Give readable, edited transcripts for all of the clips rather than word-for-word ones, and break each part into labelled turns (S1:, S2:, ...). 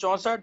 S1: 64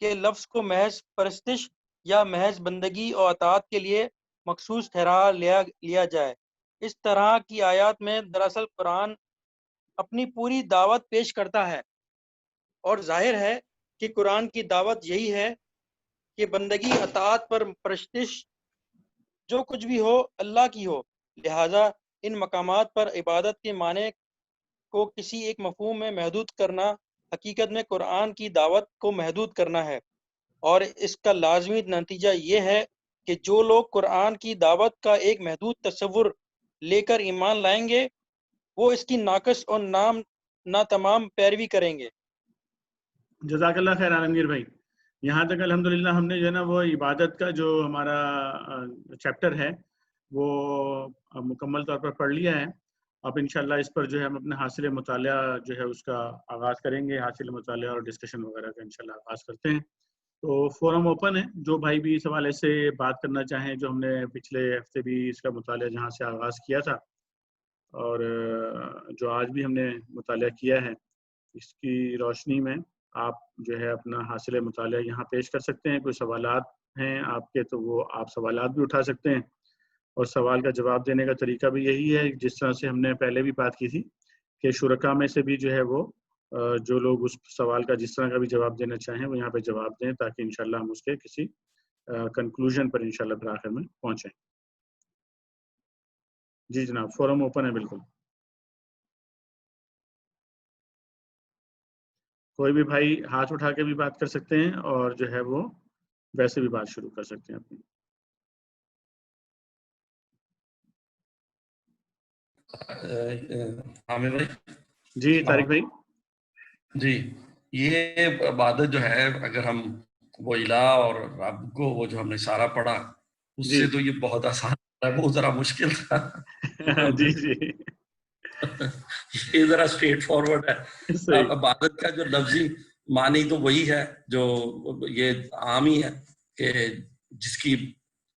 S1: کے لفظ کو محض پرستش یا محض بندگی اور اطاعت کے لیے مخصوص ٹھہرا لیا جائے۔ اس طرح کی آیات میں دراصل قرآن اپنی پوری دعوت پیش کرتا ہے، اور ظاہر ہے کہ قرآن کی دعوت یہی ہے کہ بندگی، اطاعت پر پرستش جو کچھ بھی ہو اللہ کی ہو۔ لہٰذا ان مقامات پر عبادت کے معنی کو کسی ایک مفہوم میں محدود کرنا حقیقت میں قرآن کی دعوت کو محدود کرنا ہے، اور اس کا لازمی نتیجہ یہ ہے کہ جو لوگ قرآن کی دعوت کا ایک محدود تصور لے کر ایمان لائیں گے وہ اس کی ناقص اور ناتمام پیروی کریں گے۔
S2: جزاک اللہ خیر عالمگیر بھائی۔ یہاں تک الحمدللہ ہم نے جو ہے نا وہ عبادت کا جو ہمارا چیپٹر ہے وہ مکمل طور پر پڑھ لیا ہے۔ اب انشاءاللہ اس پر جو ہے ہم اپنے حاصل مطالعہ جو ہے اس کا آغاز کریں گے، حاصل مطالعہ اور ڈسکشن وغیرہ کا انشاءاللہ آغاز کرتے ہیں۔ تو فورم اوپن ہے، جو بھائی بھی اس حوالے سے بات کرنا چاہیں، جو ہم نے پچھلے ہفتے بھی اس کا مطالعہ جہاں سے آغاز کیا تھا اور جو آج بھی ہم نے مطالعہ کیا ہے، اس کی روشنی میں آپ جو ہے اپنا حاصل مطالعہ یہاں پیش کر سکتے ہیں۔ کوئی سوالات ہیں آپ کے تو وہ آپ سوالات بھی اٹھا سکتے ہیں، اور سوال کا جواب دینے کا طریقہ بھی یہی ہے جس طرح سے ہم نے پہلے بھی بات کی تھی کہ شرکا میں سے بھی جو ہے وہ جو لوگ اس سوال کا جس طرح کا بھی جواب دینا چاہیں وہ یہاں پہ جواب دیں، تاکہ انشاءاللہ ہم اس کے کسی کنکلوژن پر انشاءاللہ پھر آخر میں پہنچیں۔ جی جناب، فورم اوپن ہے بالکل، کوئی بھی بھائی ہاتھ اٹھا کے بھی بات کر سکتے ہیں اور جو ہے وہ ویسے بھی بات شروع کر سکتے ہیں اپنی۔
S3: عامر بھائی
S2: جی طارق بھائی۔
S3: جی، یہ عبادت جو ہے اگر ہم وہ الہ اور رب کو وہ جو ہم نے سارا پڑھا اس
S2: جی
S3: سے تو یہ بہت آسان ہے، وہ ذرا مشکل تھا۔
S2: جی جی
S3: یہ ذرا اسٹریٹ فارورڈ ہے۔
S2: صحیح۔
S3: عبادت کا جو لفظی معنی تو وہی ہے جو یہ عام ہی ہے کہ جس کی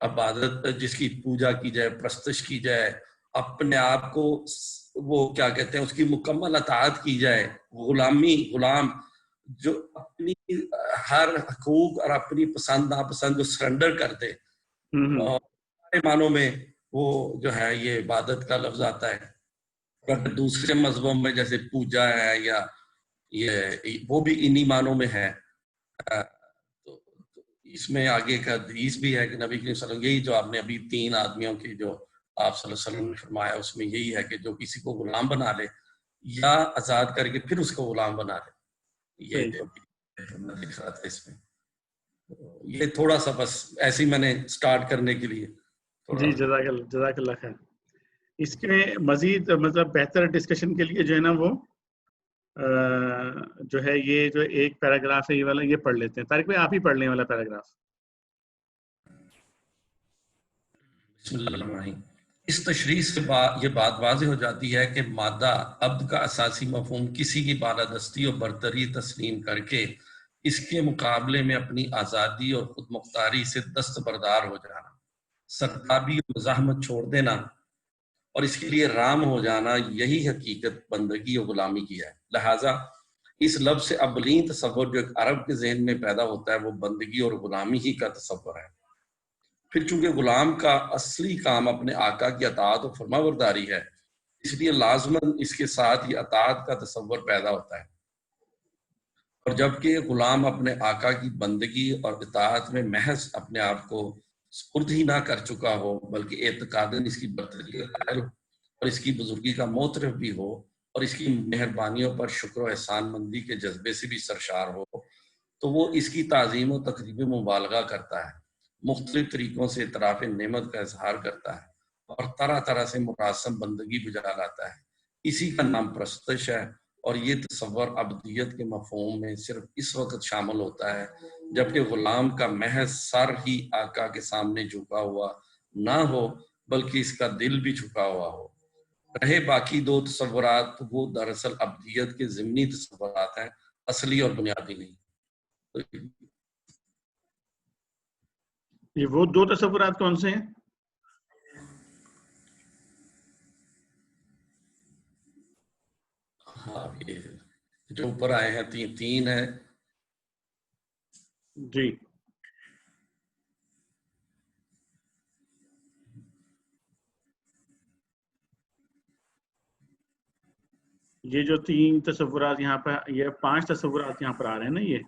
S3: عبادت، جس کی پوجا کی جائے، پرستش کی جائے، اپنے آپ کو وہ کیا کہتے ہیں اس کی مکمل اطاعت کی جائے، غلام جو اپنی ہر حقوق اور اپنی پسند ناپسند جو سرنڈر کر دے، اور سارے معنوں میں وہ جو ہے یہ عبادت کا لفظ آتا ہے۔ اگر دوسرے مذہبوں میں جیسے پوجا ہے یا یہ وہ بھی انہی معنوں میں ہے، تو اس میں آگے کا حدیث بھی ہے کہ نبی کریم صلی اللہ علیہ وسلم، یہی جو آپ نے ابھی 3 آدمیوں کی جو آپ صلی اللہ علیہ وسلم نے فرمایا اس میں یہی ہے کہ جو کسی کو غلام بنا لے یا آزاد کر کے پھر اس کو غلام بنا لے، یہ جو دیکھ رہا تھا اس میں، یہ تھوڑا سا بس ایسے ہی میں نے سٹارٹ کرنے کے لیے
S2: جی جزاک اللہ خیر۔ اس کے مزید مطلب بہتر ڈسکشن کے لیے جو ہے نا وہ جو ہے یہ جو ایک پیراگراف ہے یہ والا یہ پڑھ لیتے ہیں۔ طارق بھائی آپ ہی پڑھ لیں والا پیراگراف۔
S3: بسم اللہ الرحمن الرحیم۔ اس تشریح سے یہ بات واضح ہو جاتی ہے کہ مادہ عبد کا اساسی مفہوم کسی کی بالادستی اور برتری تسلیم کر کے اس کے مقابلے میں اپنی آزادی اور خود مختاری سے دستبردار ہو جانا، سرتابی اور مزاحمت چھوڑ دینا اور اس کے لیے رام ہو جانا، یہی حقیقت بندگی اور غلامی کی ہے۔ لہٰذا اس لفظ سے اولین تصور جو ایک عرب کے ذہن میں پیدا ہوتا ہے وہ بندگی اور غلامی ہی کا تصور ہے۔ پھر چونکہ غلام کا اصلی کام اپنے آقا کی اطاعت و فرمانبرداری ہے، اس لیے لازماً اس کے ساتھ یہ اطاعت کا تصور پیدا ہوتا ہے، اور جبکہ غلام اپنے آقا کی بندگی اور اطاعت میں محض اپنے آپ کو سپرد ہی نہ کر چکا ہو بلکہ اعتقاداً اس کی برتری کا قائل ہو اور اس کی بزرگی کا معترف بھی ہو اور اس کی مہربانیوں پر شکر و احسان مندی کے جذبے سے بھی سرشار ہو، تو وہ اس کی تعظیم و تقریب مبالغہ کرتا ہے، مختلف طریقوں سے اعتراف نعمت کا اظہار کرتا ہے اور طرح طرح سے مراسم بندگی بجا لاتا ہے۔ اسی کا نام پرستش ہے، اور یہ تصور عبدیت کے مفہوم میں صرف اس وقت شامل ہوتا ہے جبکہ غلام کا محض سر ہی آقا کے سامنے جھکا ہوا نہ ہو بلکہ اس کا دل بھی جھکا ہوا ہو۔ رہے باقی 2 تصورات وہ دراصل عبدیت کے ضمنی تصورات ہیں، اصلی اور بنیادی نہیں۔
S2: یہ وہ 2 تصورات کون سے ہیں؟
S3: ہاں، یہ جو اوپر آئے ہیں 3 ہیں۔
S2: جی یہ جو 3 تصورات یہاں پہ، یہ 5 تصورات یہاں پر آ رہے ہیں نا، یہ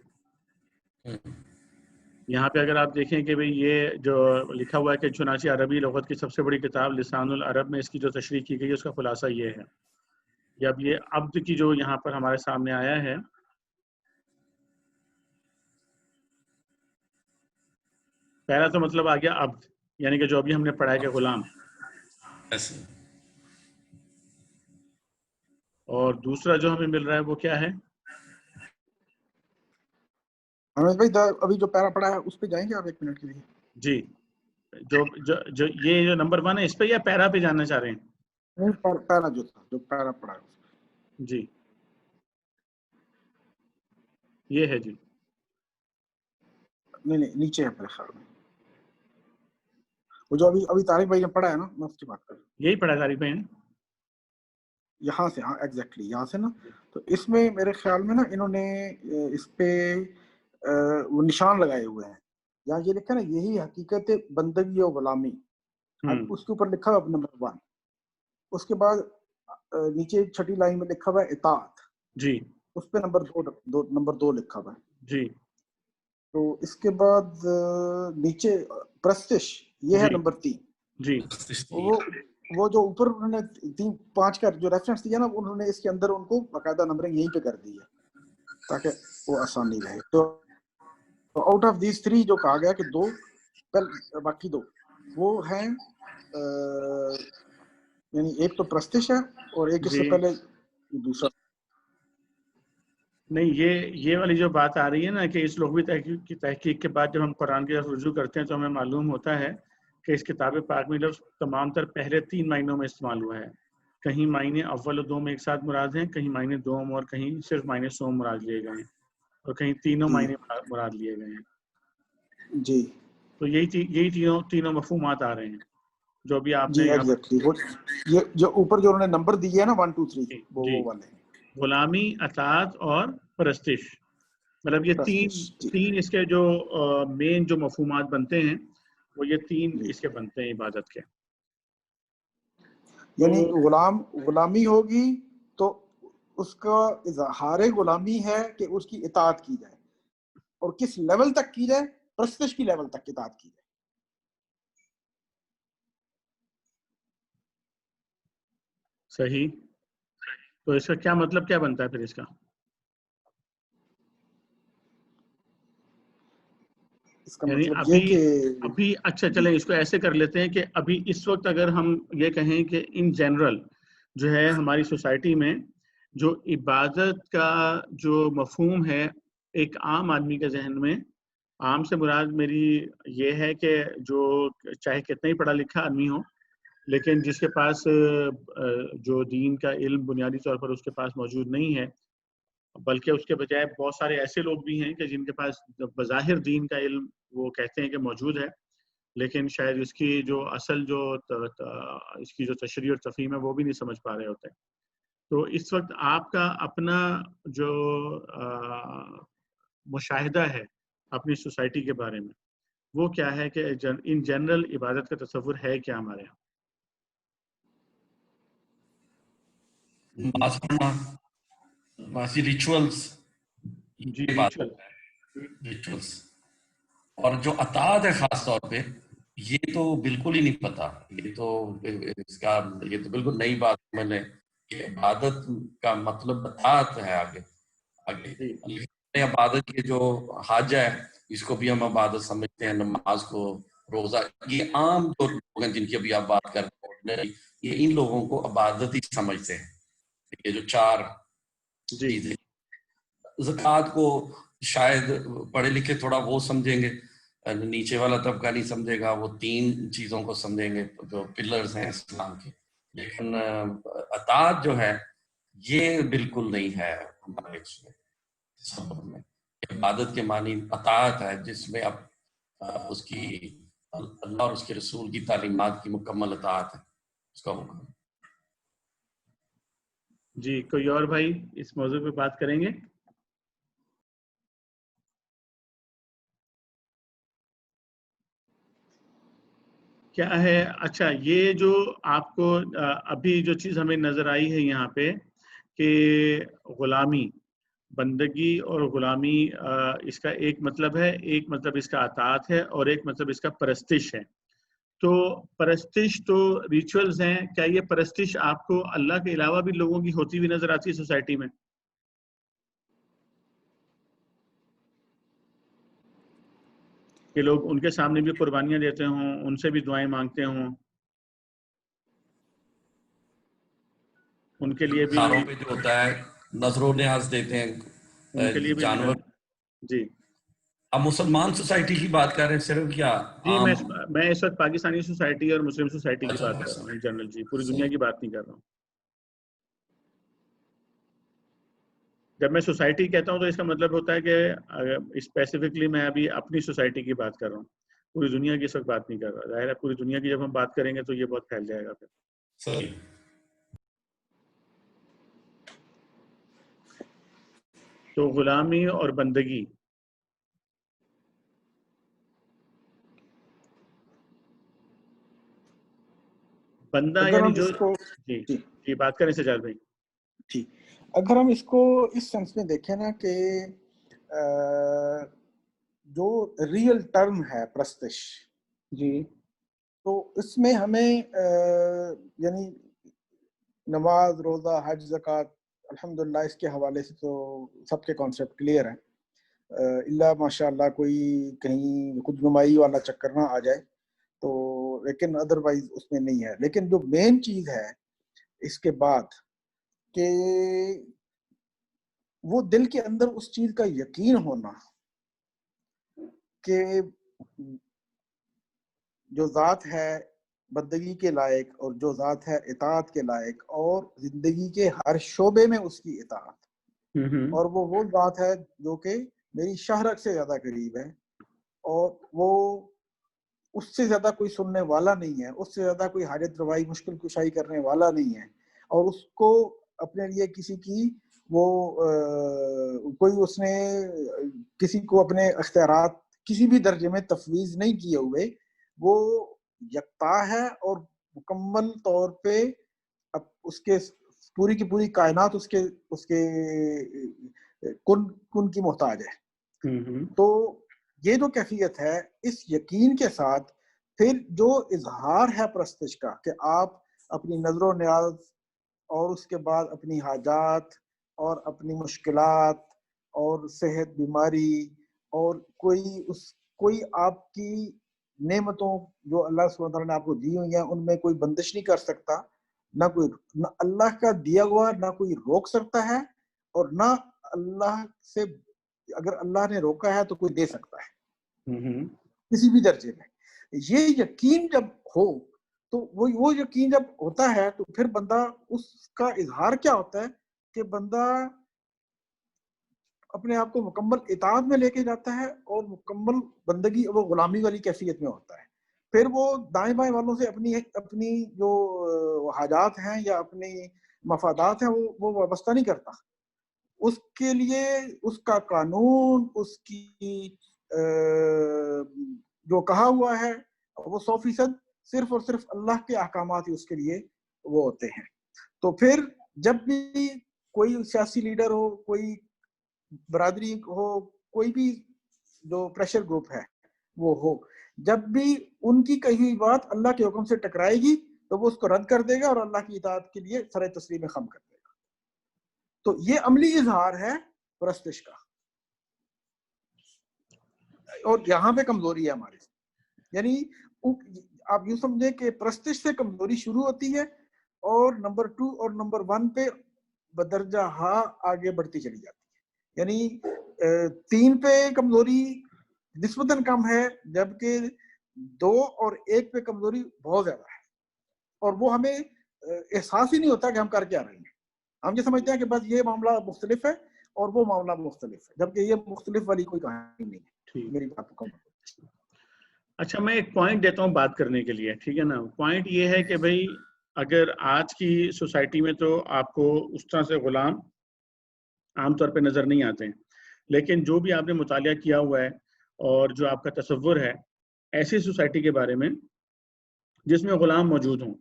S2: یہاں پہ اگر آپ دیکھیں کہ بھئی یہ جو لکھا ہوا ہے کہ چنانچہ عربی لغت کی سب سے بڑی کتاب لسان العرب میں اس کی جو تشریح کی گئی ہے اس کا خلاصہ یہ ہے. یا اب یہ عبد کی جو یہاں پر ہمارے سامنے آیا ہے، پہلا تو مطلب آ گیا عبد، یعنی کہ جو ابھی ہم نے پڑھا ہے کہ غلام. اور دوسرا جو ہمیں مل رہا ہے وہ کیا ہے؟
S4: رمیش بھائی ابھی جو پیرا پڑھا ہے اس پہ جائیں گے آپ 1 منٹ کے لیے؟
S2: جی جو یہ جو نمبر 1 ہے اس پہ یا پیرا پہ جاننا چاہ رہے ہیں؟
S4: نہیں، پیرا جو تھا، جو پیرا پڑھا ہے.
S2: جی یہ ہے. جی
S4: نہیں نیچے ہے میرے خیال میں، وہ جو ابھی طارق بھائی نے پڑھا ہے نا، میں اس کی بات کر رہا ہوں.
S2: یہی پڑھا طارق بھائی نے
S4: یہاں سے، ہاں ایگزیکٹلی یہاں سے نا. تو اس میں میرے خیال میں نا انہوں نے اس پہ وہ نشان لگائے ہوئے ہیں. یہاں یہ لکھا نا، یہی حقیقت بندگی و غلامی. اب اس کے اوپر لکھا ہوا نمبر 1، اس کے بعد نیچے چھٹی لائن میں لکھا ہوا ہے اطاعت.
S2: جی
S4: اس پہ نمبر 2 لکھا ہوا ہے.
S2: جی
S4: تو اس کے بعد نیچے پرستش، یہ ہے
S2: جی
S4: نمبر 3.
S2: جی
S4: وہ جو اوپر انہوں نے 3-5 کا جو ریفرنس دیا نا، انہوں نے اس کے اندر ان کو باقاعدہ نمبرنگ یہیں پہ کر دی ہے تاکہ وہ آسانی رہے. تو آؤٹ آف دیز 3 جو کہا گیا کہ 2 باقی 2 وہ ہیں، یعنی ایک تو پرستش ہے اور ایک اس سے
S2: جی
S4: پہلے دوسرا.
S2: نہیں، یہ والی جو بات آ رہی ہے نا کہ اس لغوی تحقیق کے بعد جب ہم قرآن کی طرف رجوع کرتے ہیں تو ہمیں معلوم ہوتا ہے کہ اس کتاب پاک میں لفظ تمام تر پہلے 3 معنوں میں استعمال ہوا ہے. کہیں معنی اول و دوم ایک ساتھ مراد ہیں، کہیں معنی دوم اور کہیں صرف معنی سوم مراد لیے گئے ہیں، اور کہیں تینوں
S4: جی
S2: معنی مراد لیے گئے ہیں.
S4: جی
S2: تو یہی تینوں مفہومات آ رہے ہیں جو ابھی آپ
S4: جی
S2: نے یہاں
S4: ایگزیکٹلی. یہ جو اوپر جو انہوں نے نمبر دیے ہیں نا 1 2 3
S2: جی
S4: وہ والے ہیں.
S2: غلامی، اطاعت اور پرستش، مطلب یہ تین اس کے جو مین جو مفہومات بنتے ہیں وہ یہ 3 اس کے بنتے ہیں عبادت کے.
S4: یعنی غلامی ہوگی تو اس کا اظہار غلامی ہے کہ اس کی اطاعت کی جائے، اور کس لیول تک کی جائے؟ پرستش کی لیول تک اطاعت کی جائے.
S2: صحیح. تو اس کا کیا مطلب کیا بنتا ہے پھر اس کا؟
S4: اس کا
S2: یعنی
S4: مطلب یہ کہ
S2: ابھی اچھا چلیں اس کو ایسے کر لیتے ہیں کہ ابھی اس وقت اگر ہم یہ کہیں کہ ان جنرل جو ہے ہماری سوسائٹی میں جو عبادت کا جو مفہوم ہے ایک عام آدمی کے ذہن میں، عام سے مراد میری یہ ہے کہ جو چاہے کتنا ہی پڑھا لکھا آدمی ہو لیکن جس کے پاس جو دین کا علم بنیادی طور پر اس کے پاس موجود نہیں ہے، بلکہ اس کے بجائے بہت سارے ایسے لوگ بھی ہیں کہ جن کے پاس بظاہر دین کا علم وہ کہتے ہیں کہ موجود ہے، لیکن شاید اس کی جو اصل جو اس کی جو تشریح اور تفہیم ہے وہ بھی نہیں سمجھ پا رہے ہوتے. تو اس وقت آپ کا اپنا جو مشاہدہ ہے اپنی سوسائٹی کے بارے میں وہ کیا ہے کہ ان جنرل عبادت کا تصور ہے کیا ہمارے یہاں؟ جی
S3: ریچولز اور جو اطاعت ہے خاص طور پہ یہ تو بالکل ہی نہیں پتا. یہ تو بالکل نئی بات میں نے کہ عبادت کا مطلب اطاعت ہے. آگے عبادت کے جو حج ہے اس کو بھی ہم عبادت سمجھتے ہیں، نماز کو، روزہ، یہ عام جو لوگ ہیں جن کی ابھی آپ بات کر رہے ہیں یہ ان لوگوں کو عبادت ہی سمجھتے ہیں. یہ جو 4 چیزیں، زکوٰۃ کو شاید پڑھے لکھے تھوڑا وہ سمجھیں گے، نیچے والا طبقہ نہیں سمجھے گا، وہ 3 چیزوں کو سمجھیں گے جو پلرز ہیں اسلام کے. لیکن اطاعت جو ہے یہ بالکل نہیں ہے ہمارے اس میں. عبادت کے معنی اطاعت ہے جس میں اب اس کی اللہ اور اس کے رسول کی تعلیمات کی مکمل اطاعت ہے، اس کا حکم.
S2: جی کوئی اور بھائی اس موضوع پہ بات کریں گے؟ کیا ہے؟ اچھا، یہ جو آپ کو ابھی جو چیز ہمیں نظر آئی ہے یہاں پہ کہ غلامی، بندگی اور غلامی، اس کا ایک مطلب ہے، ایک مطلب اس کا اطاعت ہے، اور ایک مطلب اس کا پرستش ہے. تو پرستش تو ریچولز ہیں. کیا یہ پرستش آپ کو اللہ کے علاوہ بھی لوگوں کی ہوتی ہوئی نظر آتی ہے سوسائٹی میں؟ کہ لوگ ان کے سامنے بھی قربانیاں دیتے ہوں، ان سے بھی دعائیں مانگتے ہوں، ان کے لیے بھی
S3: کھاروں پہ جو ہوتا ہے نظر و نیاز دیتے
S2: ان کے لیے
S3: ہیں
S2: بھی
S3: جانور.
S2: جی
S3: اب مسلمان سوسائٹی کی بات کر رہے ہیں صرف، کیا
S2: جی
S3: عام؟
S2: میں اس وقت پاکستانی سوسائٹی اور مسلم سوسائٹی کی
S3: اچھا،
S2: بات کر رہا ہوں جنرل. جی پوری دنیا کی بات نہیں کر رہا ہوں. جب میں سوسائٹی کہتا ہوں تو اس کا مطلب ہوتا ہے کہ اسپیسیفکلی میں ابھی اپنی سوسائٹی کی بات کر رہا ہوں، پوری دنیا کی اس وقت بات نہیں کر رہا. ظاہر ہے پوری دنیا کی جب ہم بات کریں گے تو یہ بہت پھیل جائے گا پھر.
S3: صحیح.
S2: تو غلامی اور بندگی، بندہ
S4: اگر
S2: یعنی
S4: ہم
S2: جو
S4: اس کو
S2: جی
S4: جی
S2: جی بات کریں سجاد بھائی.
S4: جی اگر ہم اس کو اس سینس میں دیکھیں نا کہ جو ریئل ٹرم ہے پرستش،
S2: جی
S4: تو اس میں ہمیں یعنی نماز، روزہ، حج، زکوٰۃ، الحمدللہ اس کے حوالے سے تو سب کے کانسیپٹ کلیئر ہیں، اللہ ماشاء اللہ کوئی کہیں خود نمائی والا چکر نہ آ جائے تو، لیکن ادروائز اس میں نہیں ہے. لیکن جو مین چیز ہے اس کے بعد کہ وہ دل کے اندر اس چیز کا یقین ہونا کہ جو ذات ہے بندگی کے لائق اور جو ذات ہے اطاعت کے لائق اور زندگی کے ہر شعبے میں اس کی اطاعت، اور وہ ذات ہے جو کہ میری شہرت سے زیادہ قریب ہے، اور وہ اس سے زیادہ کوئی سننے والا نہیں ہے، اس سے زیادہ کوئی حاجت روائی مشکل کشائی کرنے والا نہیں ہے، اور اس کو اپنے لیے کسی کی وہ کوئی اس نے کسی کو اپنے اختیارات کسی بھی درجے میں تفویض نہیں کیے ہوئے، وہ یکتا ہے اور مکمل طور پہ اس کے پوری کی پوری کائنات اس کے کن کی محتاج ہے. تو یہ جو کیفیت ہے، اس یقین کے ساتھ پھر جو اظہار ہے پرستش کا کہ آپ اپنی نظر و نیاز اور اس کے بعد اپنی حاجات اور اپنی مشکلات اور صحت، بیماری اور کوئی آپ کی نعمتوں جو اللہ سبحانہ وتعالیٰ نے آپ کو دی ہوئی ہیں ان میں کوئی بندش نہیں کر سکتا، نہ اللہ کا دیا ہوا نہ کوئی روک سکتا ہے، اور نہ اللہ سے اگر اللہ نے روکا ہے تو کوئی دے سکتا ہے کسی بھی درجے میں. یہ یقین جب ہو تو وہ یقین جب ہوتا ہے تو پھر بندہ اس کا اظہار کیا ہوتا ہے کہ بندہ اپنے آپ کو مکمل اطاعت میں لے کے جاتا ہے اور مکمل بندگی وہ غلامی والی کیفیت میں ہوتا ہے. پھر وہ دائیں بائیں والوں سے اپنی جو حاجات ہیں یا اپنی مفادات ہیں وہ وابستہ نہیں کرتا. اس کے لیے اس کا قانون، اس کی جو کہا ہوا ہے وہ 100% صرف اور صرف اللہ کے احکامات ہی اس کے لیے وہ ہوتے ہیں. تو پھر جب بھی کوئی سیاسی لیڈر ہو، کوئی برادری ہو، کوئی بھی جو پریشر گروپ ہے وہ ہو، جب بھی ان کی کہی ہوئی بات اللہ کے حکم سے ٹکرائے گی تو وہ اس کو رد کر دے گا اور اللہ کی اطاعت کے لیے سر تسلیم خم کر دے گا. تو یہ عملی اظہار ہے پرستش کا، اور یہاں پہ کمزوری ہے ہماری. یعنی آپ یوں سمجھیں کہ پرستش سے کمزوری شروع ہوتی ہے اور نمبر 2 اور نمبر 1 پہ بدرجہ ہا آگے بڑھتی چلی جاتی ہے. یعنی 3 پہ کمزوری نسبتاً کم ہے، جبکہ 2 اور 1 پہ کمزوری بہت زیادہ ہے، اور وہ ہمیں احساس ہی نہیں ہوتا کہ ہم کر کیا رہے ہیں. ہم یہ سمجھتے ہیں کہ بس یہ معاملہ مختلف ہے اور وہ معاملہ مختلف ہے، جبکہ یہ مختلف والی کوئی کہانی نہیں ہے. میری بات کو
S2: اچھا، میں ایک پوائنٹ دیتا ہوں بات کرنے کے لیے، ٹھیک ہے نا. پوائنٹ یہ ہے کہ بھائی اگر آج کی سوسائٹی میں تو آپ کو اس طرح سے غلام عام طور پہ نظر نہیں آتے ہیں، لیکن جو بھی آپ نے مطالعہ کیا ہوا ہے اور جو آپ کا تصور ہے ایسی سوسائٹی کے بارے میں، جس میں غلام موجود ہوں.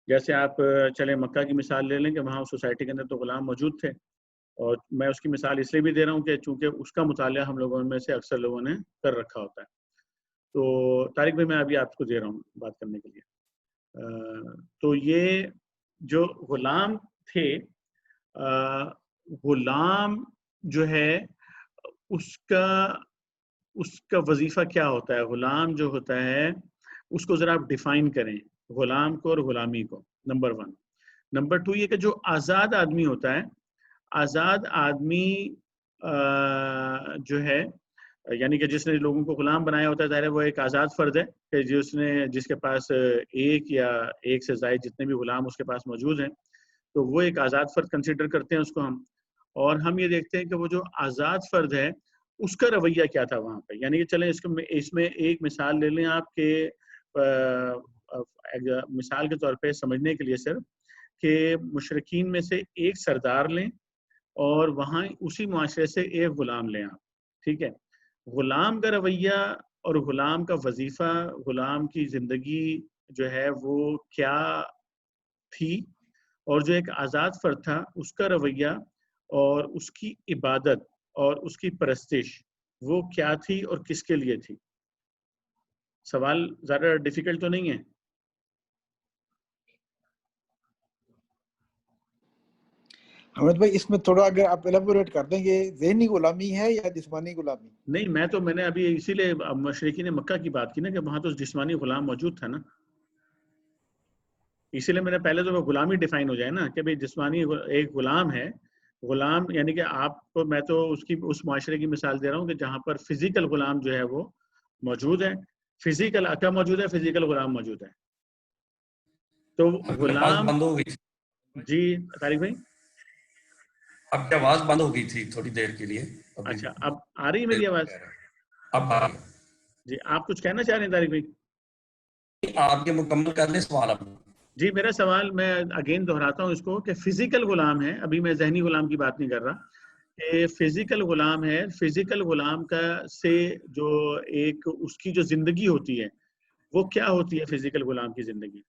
S2: جیسے آپ چلیں مکہ کی مثال لے لیں کہ وہاں سوسائٹی کے اندر تو غلام موجود تھے, اور میں اس کی مثال اس لیے بھی دے رہا ہوں کہ چونکہ اس کا مطالعہ ہم لوگوں میں سے اکثر لوگوں نے کر رکھا ہوتا ہے. تو طارق بھائی میں ابھی آپ کو دے رہا ہوں بات کرنے کے لیے. تو یہ جو غلام تھے, غلام جو ہے اس کا وظیفہ کیا ہوتا ہے, غلام جو ہوتا ہے اس کو ذرا آپ ڈیفائن کریں, غلام کو اور غلامی کو. نمبر 1. نمبر 2 یہ کہ جو آزاد آدمی ہوتا ہے, آزاد آدمی جو ہے یعنی کہ جس نے لوگوں کو غلام بنایا ہوتا ہے, ظاہر ہے وہ ایک آزاد فرد ہے کہ جس کے پاس ایک یا ایک سے زائد جتنے بھی غلام اس کے پاس موجود ہیں, تو وہ ایک آزاد فرد کنسیڈر کرتے ہیں اس کو ہم. اور ہم یہ دیکھتے ہیں کہ وہ جو آزاد فرد ہے اس کا رویہ کیا تھا وہاں پہ. یعنی کہ چلیں اس میں ایک مثال لے لیں آپ کے مثال کے طور پہ سمجھنے کے لیے صرف, کہ مشرکین میں سے ایک سردار لیں اور وہاں اسی معاشرے سے ایک غلام لیں آپ, ٹھیک ہے. غلام کا رویہ اور غلام کا وظیفہ, غلام کی زندگی جو ہے وہ کیا تھی, اور جو ایک آزاد فرد تھا اس کا رویہ اور اس کی عبادت اور اس کی پرستش وہ کیا تھی اور کس کے لیے تھی. سوال زیادہ ڈیفیکلٹ تو نہیں ہے؟
S4: حمید بھائی اس میں تھوڑا اگر آپ ایلیبوریٹ کر دیں, یہ ذہنی غلامی ہے یا جسمانی غلامی؟
S2: نہیں, میں نے ابھی اسی لیے مشرکین مکہ کی بات کی نا, کہ وہاں تو جسمانی غلام موجود تھا نا, اسی لیے میں نے پہلے تو وہ غلامی ڈیفائن ہو جائے نا کہ بھئی جسمانی ایک غلام ہے. غلام یعنی کہ آپ کو میں تو اس معاشرے کی مثال دے رہا ہوں کہ جہاں پر فزیکل غلام جو ہے وہ موجود ہے, فزیکل کیا موجود ہے, فزیکل غلام موجود ہے. تو غلام
S3: بند ہو گئی.
S2: جی طارق بھائی
S3: اب کی آواز بند ہو گئی تھی تھوڑی دیر کے لیے.
S2: اچھا, اب آ رہی ہے میری آواز؟
S3: اب
S2: جی, آپ کچھ کہنا چاہ رہے ہیں طارق بھائی؟
S3: آپ کے مکمل کر لیں سوال. اب
S2: جی, میرا سوال میں اگین دہراتا ہوں اس کو کہ فزیکل غلام ہے, ابھی میں ذہنی غلام کی بات نہیں کر رہا, کہ فزیکل غلام ہے. فزیکل غلام کا سے جو ایک اس کی جو زندگی ہوتی ہے وہ کیا ہوتی ہے فزیکل غلام کی زندگی,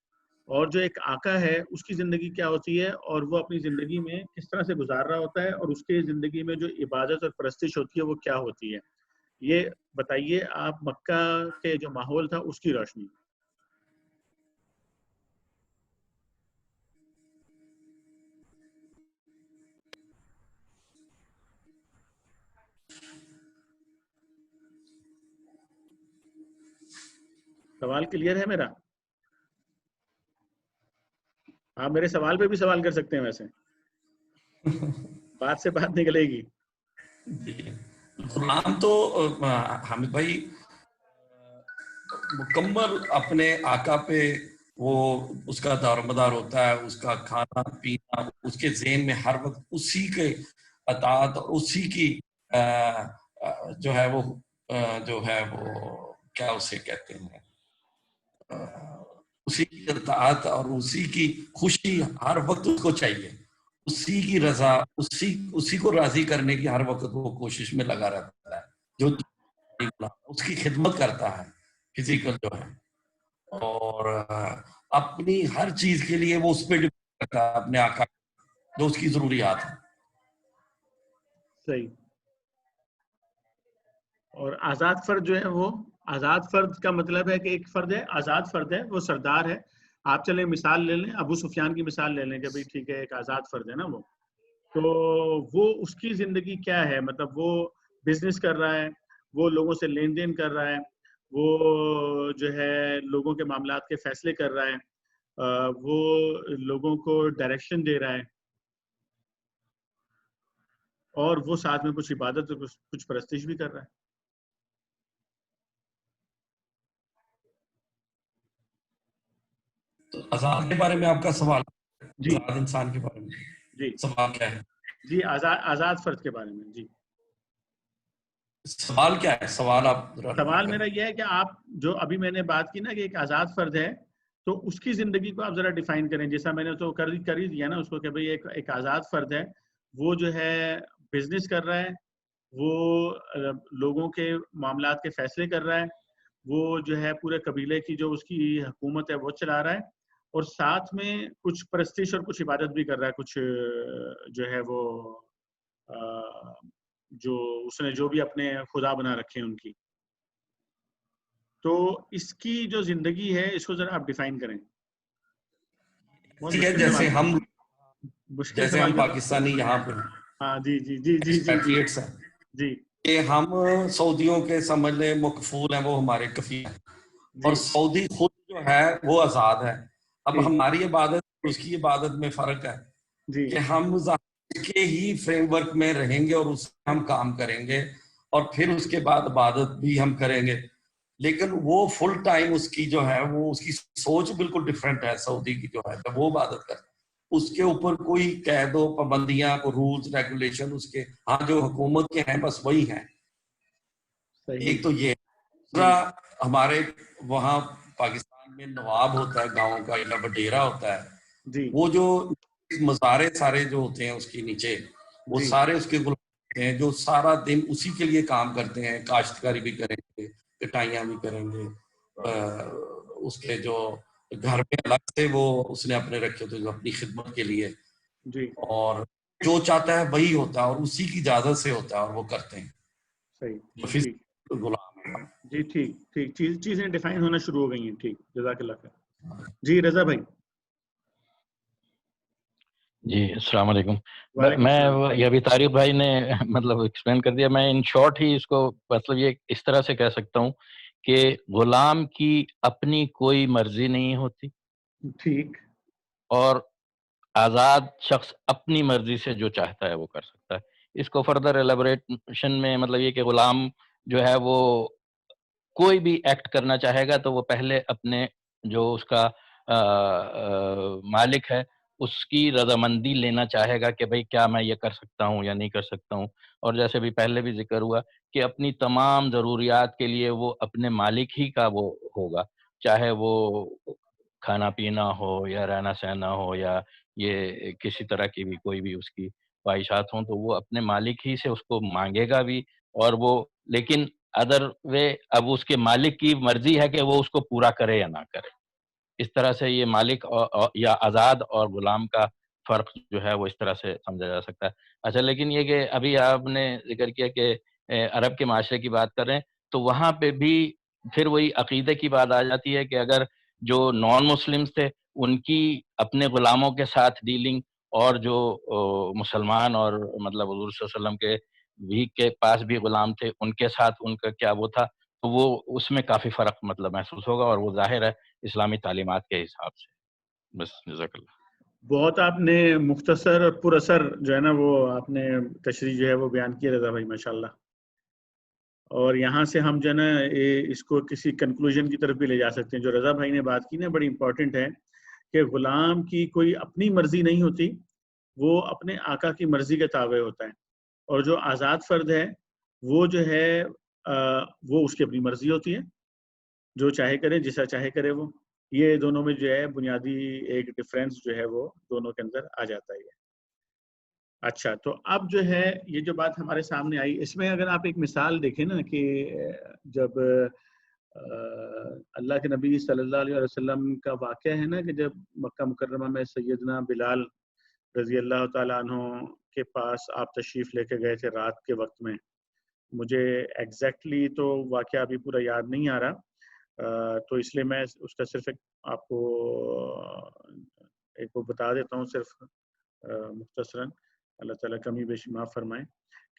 S2: اور جو ایک آقا ہے اس کی زندگی کیا ہوتی ہے, اور وہ اپنی زندگی میں کس طرح سے گزار رہا ہوتا ہے, اور اس کے زندگی میں جو عبادت اور پرستش ہوتی ہے وہ کیا ہوتی ہے. یہ بتائیے آپ مکہ کے جو ماحول تھا اس کی روشنی. سوال کلیئر ہے میرا؟ آپ میرے سوال پہ بھی سوال کر سکتے ہیں, ویسے بات سے بات نکلے گی.
S3: غلام تو حامد بھائی مکمل اپنے آقا پہ وہ اس کا دار مدار ہوتا ہے, اس کا کھانا پینا, اس کے ذہن میں ہر وقت اسی کے اطاعت اور اسی کی جو ہے وہ کیا اسے کہتے ہیں, اسی کی اطاعت اور اسی کی خوشی ہر وقت اس کو چاہیے, اسی کی رضا, اسی کو راضی کرنے کی ہر وقت وہ کوشش میں لگا رہتا ہے, جو اس کی خدمت کرتا ہے فزیکل جو ہے, اور اپنی ہر چیز کے لیے وہ اس پہ ڈپینڈ کرتا ہے اپنے آقا جو اس کی ضروریات ہیں.
S2: صحیح. اور آزاد فرد جو ہے وہ آزاد فرد کا مطلب ہے کہ ایک فرد ہے, آزاد فرد ہے, وہ سردار ہے. آپ چلیں مثال لے لیں, ابو سفیان کی مثال لے لیں کہ بھئی ٹھیک ہے ایک آزاد فرد ہے نا وہ, تو وہ اس کی زندگی کیا ہے, مطلب وہ بزنس کر رہا ہے, وہ لوگوں سے لین دین کر رہا ہے, وہ جو ہے لوگوں کے معاملات کے فیصلے کر رہا ہے, وہ لوگوں کو ڈائریکشن دے رہا ہے, اور وہ ساتھ میں کچھ عبادت اور کچھ پرستش بھی کر رہا ہے.
S3: آزاد کے بارے میں آپ کا سوال,
S2: جی
S3: آزاد انسان کے بارے میں
S2: جی
S3: سوال کیا ہے؟
S2: جی, آزاد فرد کے بارے میں. جی
S3: سوال کیا ہے؟ سوال آپ
S2: سوال میرا یہ ہے کہ آپ جو ابھی میں نے بات کی نا کہ ایک آزاد فرد ہے, تو اس کی زندگی کو آپ ذرا ڈیفائن کریں. جیسا میں نے تو کر ہی دیا نا اس کو کہ بھئی ایک آزاد فرد ہے, وہ جو ہے بزنس کر رہا ہے, وہ لوگوں کے معاملات کے فیصلے کر رہا ہے, وہ جو ہے پورے قبیلے کی جو اس کی حکومت ہے وہ چلا رہا ہے، اور ساتھ میں کچھ پرستش اور کچھ عبادت بھی کر رہا ہے، کچھ جو ہے وہ جو اس نے جو بھی اپنے خدا بنا رکھے ہیں ان کی. تو اس کی جو زندگی ہے اس کو ذرا آپ ڈیفائن کریں.
S3: جیسے ہم
S2: مشکل
S3: پاکستانی یہاں پہ
S2: ہاں جی جی جی جی جی جی جی
S3: کہ ہم سعودیوں کے سمجھ لیں مکفول ہیں، وہ ہمارے کفیل ہیں، اور سعودی خود جو ہے وہ آزاد ہے. اب ہماری عبادت اس کی عبادت میں فرق ہے کہ ہم کے ہی فریم ورک میں رہیں گے اور اس میں ہم کام کریں گے، اور پھر اس کے بعد عبادت بھی ہم کریں گے. لیکن وہ فل ٹائم اس کی جو ہے وہ اس کی سوچ بالکل ڈفرینٹ ہے سعودی کی جو ہے، جب وہ عبادت کرتے اس کے اوپر کوئی قید و پابندیاں، رولز ریگولیشن اس کے ہاں جو حکومت کے ہیں بس وہی ہیں. ایک تو یہ دوسرا، ہمارے وہاں پاکستان میں نواب ہوتا ہے گاؤں کا یا وڈیرا ہوتا ہے، وہ جو مزارے سارے جو ہوتے ہیں اس کے نیچے وہ سارے اس کے غلام ہیں جو سارا دن اسی کے لیے کام کرتے ہیں، کاشتکاری بھی کریں گے، کٹائیاں بھی کریں گے. اس کے جو گھر میں الگ سے وہ اس نے اپنے رکھے ہوتے اپنی خدمت کے لیے، اور جو چاہتا ہے وہی ہوتا ہے اور اسی کی اجازت سے ہوتا ہے اور وہ کرتے ہیں.
S2: صحیح
S3: غلام ہے.
S2: جی ٹھیک ٹھیک، چیزیں ڈیفائن ہونا شروع ہو گئی ہیں. ٹھیک، جزاک اللہ خیر. جی رضا بھائی.
S5: جی السلام علیکم. میں یہ ابھی طارق بھائی نے مطلب ایکسپلین کر دیا، میں ان شارٹ ہی اس کو مطلب یہ اس طرح سے کہہ سکتا ہوں کہ غلام کی اپنی کوئی مرضی نہیں ہوتی،
S2: ٹھیک،
S5: اور آزاد شخص اپنی مرضی سے جو چاہتا ہے وہ کر سکتا ہے. اس کو فردر ایلیبوریشن میں مطلب یہ کہ غلام جو ہے وہ کوئی بھی ایکٹ کرنا چاہے گا تو وہ پہلے اپنے جو اس کا مالک ہے اس کی رضامندی لینا چاہے گا کہ بھئی کیا میں یہ کر سکتا ہوں یا نہیں کر سکتا ہوں. اور جیسے بھی پہلے بھی ذکر ہوا کہ اپنی تمام ضروریات کے لیے وہ اپنے مالک ہی کا وہ ہوگا، چاہے وہ کھانا پینا ہو یا رہنا سہنا ہو یا یہ کسی طرح کی بھی کوئی بھی اس کی خواہشات ہوں، تو وہ اپنے مالک ہی سے اس کو مانگے گا بھی. اور وہ لیکن ادر وے اب اس کے مالک کی مرضی ہے کہ وہ اس کو پورا کرے یا نہ کرے. اس طرح سے یہ مالک یا آزاد اور غلام کا فرق جو ہے وہ اس طرح سے سمجھا جا سکتا ہے. اچھا، لیکن یہ کہ ابھی آپ نے ذکر کیا کہ عرب کے معاشرے کی بات کر رہے ہیں، تو وہاں پہ بھی پھر وہی عقیدے کی بات آ جاتی ہے کہ اگر جو نان مسلمز تھے ان کی اپنے غلاموں کے ساتھ ڈیلنگ، اور جو مسلمان اور مطلب حضور صلی اللہ علیہ وسلم کے بھی کے پاس بھی غلام تھے ان کے ساتھ ان کا کیا وہ تھا، تو وہ اس میں کافی فرق مطلب محسوس ہوگا، اور وہ ظاہر ہے اسلامی تعلیمات کے حساب سے. بس جزاک اللہ.
S2: بہت آپ نے مختصر اور پر اثر جو ہے نا وہ آپ نے تشریح جو ہے وہ بیان کی رضا بھائی، ماشاءاللہ. اور یہاں سے ہم جو ہے نا اس کو کسی کنکلوژن کی طرف بھی لے جا سکتے ہیں. جو رضا بھائی نے بات کی نا بڑی امپورٹنٹ ہے کہ غلام کی کوئی اپنی مرضی نہیں ہوتی، وہ اپنے آقا کی مرضی کے تابع ہوتا ہے. اور جو آزاد فرد ہے وہ جو ہے وہ اس کی اپنی مرضی ہوتی ہے، جو چاہے کرے، جیسا چاہے کرے وہ. یہ دونوں میں جو ہے بنیادی ایک ڈفرینس جو ہے وہ دونوں کے اندر آ جاتا ہے. اچھا، تو اب جو ہے یہ جو بات ہمارے سامنے آئی، اس میں اگر آپ ایک مثال دیکھیں نا کہ جب اللہ کے نبی صلی اللہ علیہ وسلم کا واقعہ ہے نا کہ جب مکہ مکرمہ میں سیدنا بلال رضی اللہ تعالیٰ عنہ کے پاس آپ تشریف لے کے گئے تھے رات کے وقت میں. مجھے ایگزیکٹلی تو واقعہ ابھی پورا یاد نہیں آ رہا، تو اس لیے میں اس کا صرف آپ کو ایک وہ بتا دیتا ہوں صرف مختصراً، اللہ تعالیٰ کمی بیشی معاف فرمائیں،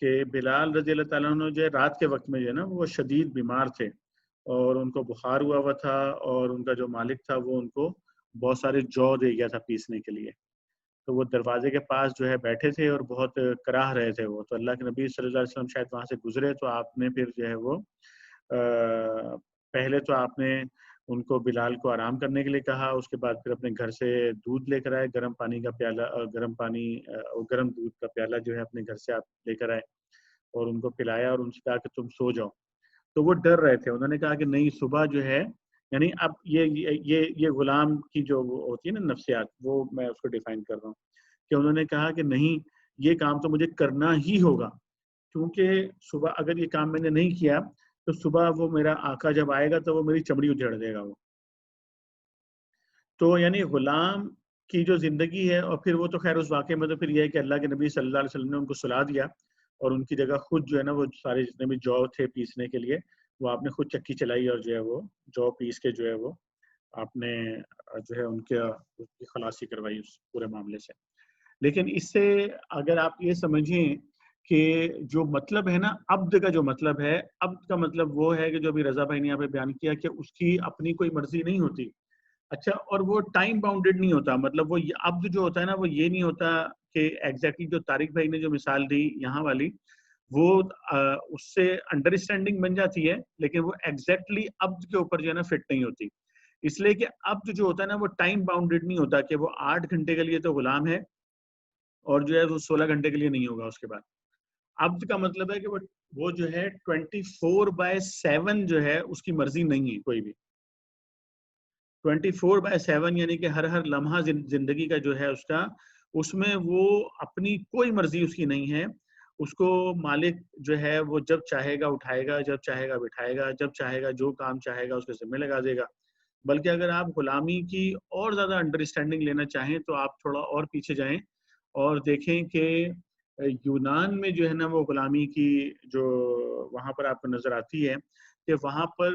S2: کہ بلال رضی اللہ تعالیٰ عنہ جو ہے رات کے وقت میں جو ہے نا وہ شدید بیمار تھے اور ان کو بخار ہوا تھا، اور ان کا جو مالک تھا وہ ان کو بہت سارے جو دے گیا تھا پیسنے کے لیے. تو وہ دروازے کے پاس جو ہے بیٹھے تھے اور بہت کراہ رہے تھے وہ. تو اللہ کے نبی صلی اللہ علیہ وسلم شاید وہاں سے گزرے، تو آپ نے پھر جو ہے وہ پہلے تو آپ نے ان کو بلال کو آرام کرنے کے لیے کہا، اس کے بعد پھر اپنے گھر سے دودھ لے کر آئے، گرم پانی کا پیالہ، گرم پانی اور گرم دودھ کا پیالہ جو ہے اپنے گھر سے آپ لے کر آئے اور ان کو پلایا اور ان سے کہا کہ تم سو جاؤ. تو وہ ڈر رہے تھے، انہوں نے کہا کہ نہیں، صبح جو ہے یعنی اب یہ غلام کی جو ہوتی ہے نا نفسیات، وہ میں اس کو ڈیفائن کر رہا ہوں کہ انہوں نے کہا کہ نہیں، یہ کام تو مجھے کرنا ہی ہوگا، کیونکہ صبح اگر یہ کام میں نے نہیں کیا تو صبح وہ میرا آقا جب آئے گا تو وہ میری چمڑی اجھیڑ دے گا وہ. تو یعنی غلام کی جو زندگی ہے، اور پھر وہ تو خیر اس واقعے میں تو پھر یہ ہے کہ اللہ کے نبی صلی اللہ علیہ وسلم نے ان کو سلا دیا اور ان کی جگہ خود جو ہے نا وہ سارے جتنے بھی جو تھے پیسنے کے لیے وہ آپ نے خود چکی چلائی اور جو ہے وہ جو پیس کے جو ہے وہ آپ نے جو ہے ان کی خلاصی کروائی اس پورے معاملے سے. لیکن اس سے اگر آپ یہ سمجھیں کہ جو مطلب ہے نا عبد کا، جو مطلب ہے عبد کا مطلب وہ ہے کہ جو ابھی رضا بھائی نے یہاں پہ بیان کیا کہ اس کی اپنی کوئی مرضی نہیں ہوتی. اچھا، اور وہ ٹائم باؤنڈیڈ نہیں ہوتا. مطلب وہ عبد جو ہوتا ہے نا وہ یہ نہیں ہوتا کہ ایگزیکٹلی جو طارق بھائی نے جو مثال دی یہاں والی وہ اس سے انڈرسٹینڈنگ بن جاتی ہے، لیکن وہ ایگزیکٹلی عبد کے اوپر جو ہے نا فٹ نہیں ہوتی. اس لیے کہ عبد جو ہوتا ہے نا وہ ٹائم باؤنڈیڈ نہیں ہوتا کہ وہ 8 گھنٹے کے لیے تو غلام ہے اور جو ہے وہ 16 گھنٹے کے لیے نہیں ہوگا اس کے بعد. عبد کا مطلب ہے کہ وہ جو ہے 24/7 جو ہے اس کی مرضی نہیں ہے کوئی بھی. 24/7 یعنی کہ ہر لمحہ زندگی کا جو ہے اس میں وہ اپنی کوئی مرضی اس کی نہیں ہے. اس کو مالک جو ہے وہ جب چاہے گا اٹھائے گا، جب چاہے گا بٹھائے گا، جب چاہے گا جو کام چاہے گا اس کے ذمہ لگا دے گا. بلکہ اگر آپ غلامی کی اور زیادہ انڈرسٹینڈنگ لینا چاہیں تو آپ تھوڑا اور پیچھے جائیں اور دیکھیں کہ یونان میں جو ہے نا وہ غلامی کی جو وہاں پر آپ کو نظر آتی ہے کہ وہاں پر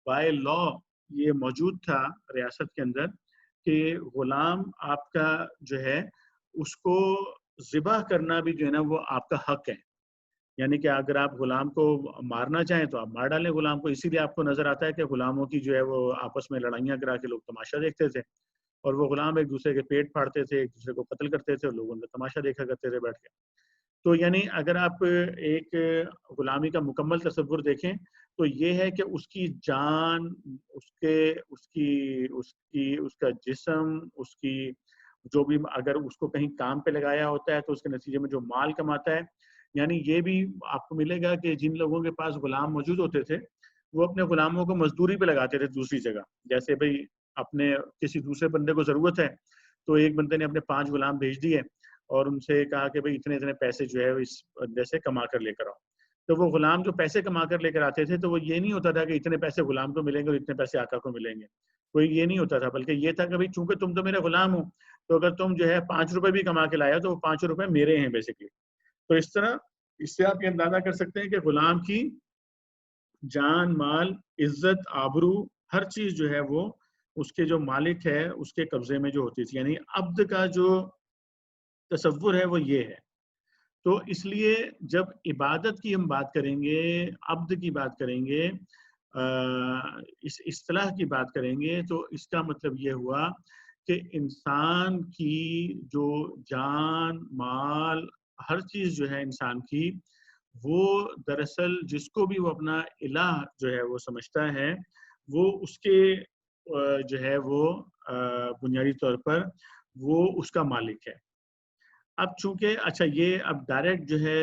S2: بائی لا یہ موجود تھا ریاست کے اندر کہ غلام آپ کا جو ہے اس کو ذبح کرنا بھی جو ہے نا وہ آپ کا حق ہے. یعنی کہ اگر آپ غلام کو مارنا چاہیں تو آپ مار ڈالیں غلام کو. اسی لیے آپ کو نظر آتا ہے کہ غلاموں کی جو ہے وہ آپس میں لڑائیاں کرا کے لوگ تماشا دیکھتے تھے اور وہ غلام ایک دوسرے کے پیٹ پھاڑتے تھے، ایک دوسرے کو قتل کرتے تھے اور لوگ ان کا تماشا دیکھا کرتے تھے بیٹھ کے. تو یعنی اگر آپ ایک غلامی کا مکمل تصور دیکھیں تو یہ ہے کہ اس کی جان، اس کا جسم، اس کی جو بھی اگر اس کو کہیں کام پہ لگایا ہوتا ہے تو اس کے نتیجے میں جو مال کماتا ہے، یعنی یہ بھی آپ کو ملے گا کہ جن لوگوں کے پاس غلام موجود ہوتے تھے وہ اپنے غلاموں کو مزدوری پہ لگاتے تھے دوسری جگہ. جیسے بھئی اپنے کسی دوسرے بندے کو ضرورت ہے تو ایک بندے نے اپنے 5 غلام بھیج دیے اور ان سے کہا کہ بھئی اتنے پیسے جو ہے اس بندے سے کما کر لے کر آؤ. تو وہ غلام جو پیسے کما کر لے کر آتے تھے تو وہ یہ نہیں ہوتا تھا کہ اتنے پیسے غلام کو ملیں گے اور اتنے پیسے آقا کو ملیں گے، کوئی یہ نہیں ہوتا تھا. بلکہ یہ تھا کہ بھئی چونکہ تم تو میرے غلام ہو تو اگر تم جو ہے 5 روپے بھی کما کے لایا تو وہ 5 روپے میرے ہیں بیسکلی. تو اس طرح اس سے آپ یہ اندازہ کر سکتے ہیں کہ غلام کی جان، مال، عزت، آبرو، ہر چیز جو ہے وہ اس کے جو مالک ہے اس کے قبضے میں جو ہوتی تھی. یعنی عبد کا جو تصور ہے وہ یہ ہے. تو اس لیے جب عبادت کی ہم بات کریں گے، عبد کی بات کریں گے، اس اصطلاح کی بات کریں گے تو اس کا مطلب یہ ہوا کہ انسان کی جو جان، مال، ہر چیز جو ہے انسان کی وہ دراصل جس کو بھی وہ اپنا الہ جو ہے وہ سمجھتا ہے وہ اس کے جو ہے وہ بنیادی طور پر وہ اس کا مالک ہے. اب چونکہ اچھا یہ اب ڈائریکٹ جو ہے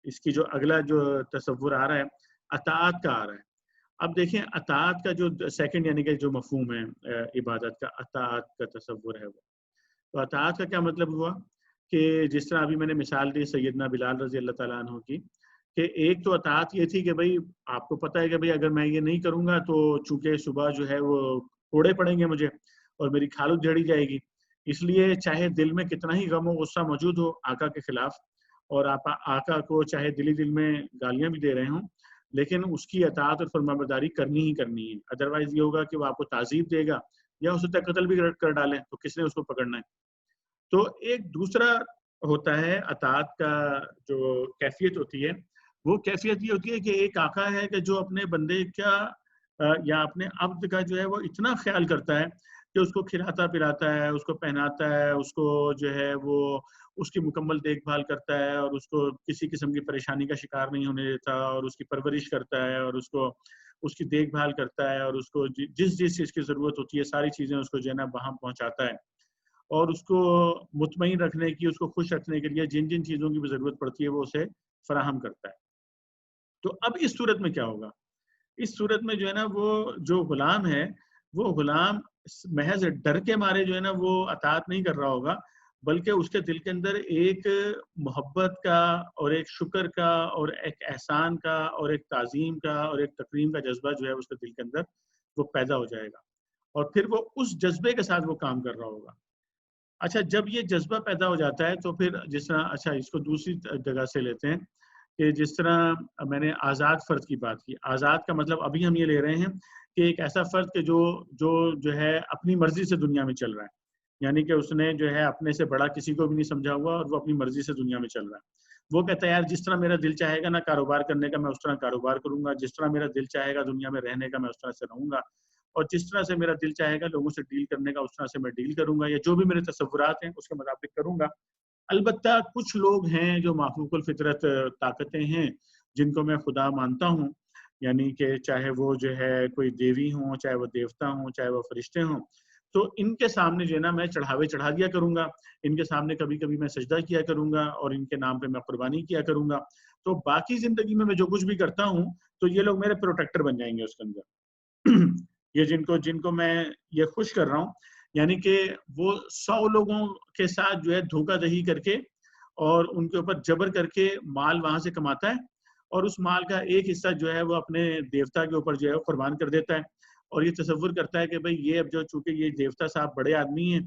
S2: اس کی جو اگلا جو تصور آ رہا ہے اطاعت کا آ رہا ہے. اب دیکھیں اطاعت کا جو سیکنڈ یعنی کہ جو مفہوم ہے عبادت کا، اطاعت کا تصور ہے وہ. تو اطاعت کا کیا مطلب ہوا کہ جس طرح ابھی میں نے مثال دی سیدنا بلال رضی اللہ تعالیٰ عنہ کی کہ ایک تو اطاعت یہ تھی کہ بھئی آپ کو پتہ ہے کہ بھئی اگر میں یہ نہیں کروں گا تو چونکہ صبح جو ہے وہ کوڑے پڑیں گے مجھے اور میری کھال جھڑی جائے گی، اس لیے چاہے دل میں کتنا ہی غم و غصہ موجود ہو آقا کے خلاف اور آپ آقا کو چاہے دل میں گالیاں بھی دے رہے ہوں لیکن اس کی اطاعت اور فرمانبرداری کرنی ہی کرنی ہے. ادروائز یہ ہوگا کہ وہ آپ کو تعذیب دے گا یا اسے تک قتل بھی کر ڈالیں تو کس نے اس کو پکڑنا ہے. تو ایک دوسرا ہوتا ہے اطاعت کا جو کیفیت ہوتی ہے، وہ کیفیت یہ ہوتی ہے کہ ایک آقا ہے کہ جو اپنے بندے کا یا اپنے عبد کا جو ہے وہ اتنا خیال کرتا ہے کہ اس کو کھلاتا پلاتا ہے، اس کو پہناتا ہے، اس کو جو ہے وہ اس کی مکمل دیکھ بھال کرتا ہے اور اس کو کسی قسم کی پریشانی کا شکار نہیں ہونے دیتا اور اس کی پرورش کرتا ہے اور اس کو اس کی دیکھ بھال کرتا ہے اور اس کو جس چیز کی ضرورت ہوتی ہے ساری چیزیں اس کو جو ہے نا وہاں پہنچاتا ہے اور اس کو مطمئن رکھنے کی، اس کو خوش رکھنے کے لیے جن چیزوں کی بھی ضرورت پڑتی ہے وہ اسے فراہم کرتا ہے. تو اب اس صورت میں کیا ہوگا؟ اس صورت میں جو ہے نا وہ جو غلام ہے وہ غلام محض ڈر کے مارے جو ہے نا وہ اطاعت نہیں کر رہا ہوگا بلکہ اس کے دل کے اندر ایک محبت کا اور ایک شکر کا اور ایک احسان کا اور ایک تعظیم کا اور ایک تکریم کا جذبہ جو ہے اس کے دل کے اندر وہ پیدا ہو جائے گا، اور پھر وہ اس جذبے کے ساتھ وہ کام کر رہا ہوگا۔ اچھا، جب یہ جذبہ پیدا ہو جاتا ہے تو پھر جس طرح، اچھا اس کو دوسری جگہ سے لیتے ہیں کہ جس طرح میں نے آزاد فرد کی بات کی، آزاد کا مطلب ابھی ہم یہ لے رہے ہیں کہ ایک ایسا فرد کہ جو ہے اپنی مرضی سے دنیا میں چل رہا ہے، یعنی کہ اس نے جو ہے اپنے سے بڑا کسی کو بھی نہیں سمجھا ہوا اور وہ اپنی مرضی سے دنیا میں چل رہا ہے۔ وہ کہتا ہے یار جس طرح میرا دل چاہے گا نا کاروبار کرنے کا میں اس طرح کاروبار کروں گا، جس طرح میرا دل چاہے گا دنیا میں رہنے کا میں اس طرح سے رہوں گا، اور جس طرح سے میرا دل چاہے گا لوگوں سے ڈیل کرنے کا اس طرح سے میں ڈیل کروں گا، یا جو بھی میرے تصورات ہیں اس کے مطابق کروں گا۔ البتہ کچھ لوگ ہیں جو مخلوق الفطرت طاقتیں ہیں جن کو میں خدا مانتا ہوں، یعنی کہ چاہے وہ جو ہے کوئی دیوی ہوں، چاہے وہ دیوتا ہوں، چاہے وہ فرشتے ہوں، تو ان کے سامنے جو ہے نا میں چڑھاوے چڑھا دیا کروں گا، ان کے سامنے کبھی کبھی میں سجدہ کیا کروں گا اور ان کے نام پہ میں قربانی کیا کروں گا۔ تو باقی زندگی میں جو کچھ بھی کرتا ہوں تو یہ لوگ میرے پروٹیکٹر بن جائیں گے اس کے اندر۔ یہ جن کو میں یہ خوش کر رہا ہوں، یعنی کہ وہ 100 لوگوں کے ساتھ جو ہے دھوکہ دہی کر کے اور ان کے اوپر جبر کر کے مال وہاں سے کماتا ہے، اور اس مال کا ایک حصہ جو ہے وہ اپنے دیوتا کے اوپر جو ہے قربان کر دیتا ہے، اور یہ تصور کرتا ہے کہ بھئی یہ اب جو چونکہ یہ دیوتا صاحب بڑے آدمی ہیں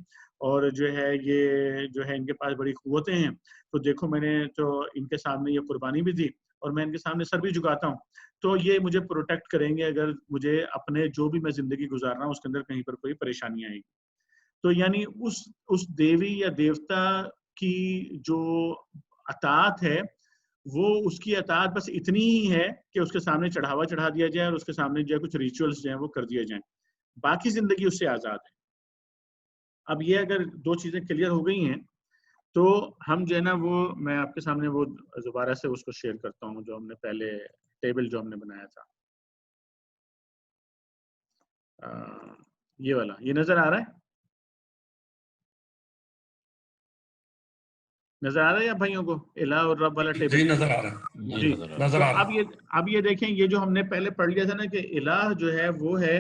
S2: اور جو ہے یہ جو ہے ان کے پاس بڑی قوتیں ہیں، تو دیکھو میں نے تو ان کے سامنے یہ قربانی بھی دی اور میں ان کے سامنے سر بھی جھکاتا ہوں، تو یہ مجھے پروٹیکٹ کریں گے اگر مجھے اپنے جو بھی میں زندگی گزار رہا ہوں اس کے اندر کہیں پر کوئی پریشانی آئے گی۔ تو یعنی اس دیوی یا دیوتا کی جو اطاعت ہے وہ اس کی اطاعت بس اتنی ہی ہے کہ اس کے سامنے چڑھاوا چڑھا دیا جائے اور اس کے سامنے جو ہے کچھ ریچولز جو ہیں وہ کر دیے جائیں، باقی زندگی اس سے آزاد ہے۔ اب یہ اگر دو چیزیں کلیئر ہو گئی ہیں تو ہم جو ہے نا وہ میں آپ کے سامنے وہ دوبارہ سے اس کو شیئر کرتا ہوں جو ہم نے پہلے ٹیبل جو ہم نے بنایا تھا، یہ والا، یہ نظر آ رہا ہے؟ نظر آ رہا ہے یا بھائیوں کو الہ اور رب والا ٹیبل؟
S3: جی نظر آ رہا ہے،
S2: جی
S3: نظر آ رہا ہے۔
S2: اب یہ دیکھیں، یہ جو ہم نے پہلے پڑھ لیا تھا نا کہ الہ جو ہے وہ ہے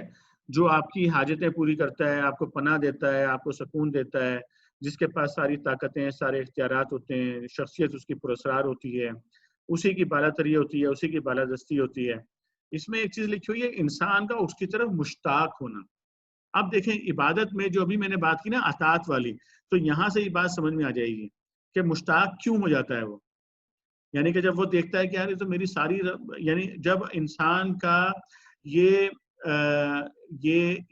S2: جو آپ کی حاجتیں پوری کرتا ہے، آپ کو پناہ دیتا ہے، آپ کو سکون دیتا ہے، جس کے پاس ساری طاقتیں، سارے اختیارات ہوتے ہیں، شخصیت اس کی پراسرار ہوتی ہے، اسی کی بالاتری ہوتی ہے، اسی کی بالادستی ہوتی ہے۔ اس میں ایک چیز لکھی ہوئی ہے انسان کا اس کی طرف مشتاق ہونا۔ اب دیکھیں عبادت میں جو ابھی میں نے بات کی نا اطاعت والی، تو یہاں سے یہ بات سمجھ میں آ جائے گی کہ مشتاق کیوں ہو جاتا ہے وہ، یعنی کہ جب وہ دیکھتا ہے کہ یار یہ تو میری ساری، یعنی جب انسان کا یہ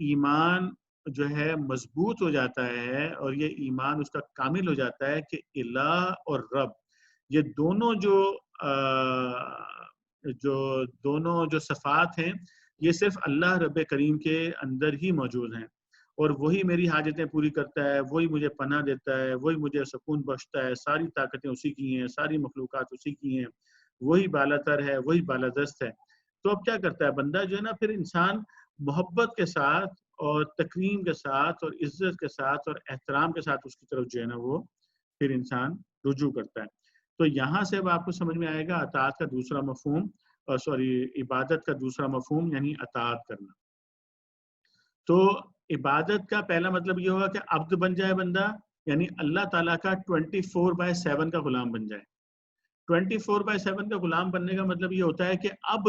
S2: ایمان جو ہے مضبوط ہو جاتا ہے اور یہ ایمان اس کا کامل ہو جاتا ہے کہ الہ اور رب یہ دونوں جو صفات ہیں یہ صرف اللہ رب کریم کے اندر ہی موجود ہیں، اور وہی میری حاجتیں پوری کرتا ہے، وہی مجھے پناہ دیتا ہے، وہی مجھے سکون بخشتا ہے، ساری طاقتیں اسی کی ہیں، ساری مخلوقات اسی کی ہیں، وہی بالاتر ہے، وہی بالادست ہے۔ تو اب کیا کرتا ہے بندہ جو ہے نا، پھر انسان محبت کے ساتھ اور تکریم کے ساتھ اور عزت کے ساتھ اور احترام کے ساتھ اس کی طرف جو ہے نا وہ پھر انسان رجوع کرتا ہے۔ تو یہاں سے اب آپ کو سمجھ میں آئے گا اطاعت کا دوسرا مفہوم، عبادت کا دوسرا مفہوم یعنی اطاعت کرنا۔ تو عبادت کا پہلا مطلب یہ ہوگا کہ عبد بن جائے بندہ، یعنی اللہ تعالیٰ کا 24/7 کا غلام بن جائے۔ 24/7 کا غلام بننے کا مطلب یہ ہوتا ہے کہ اب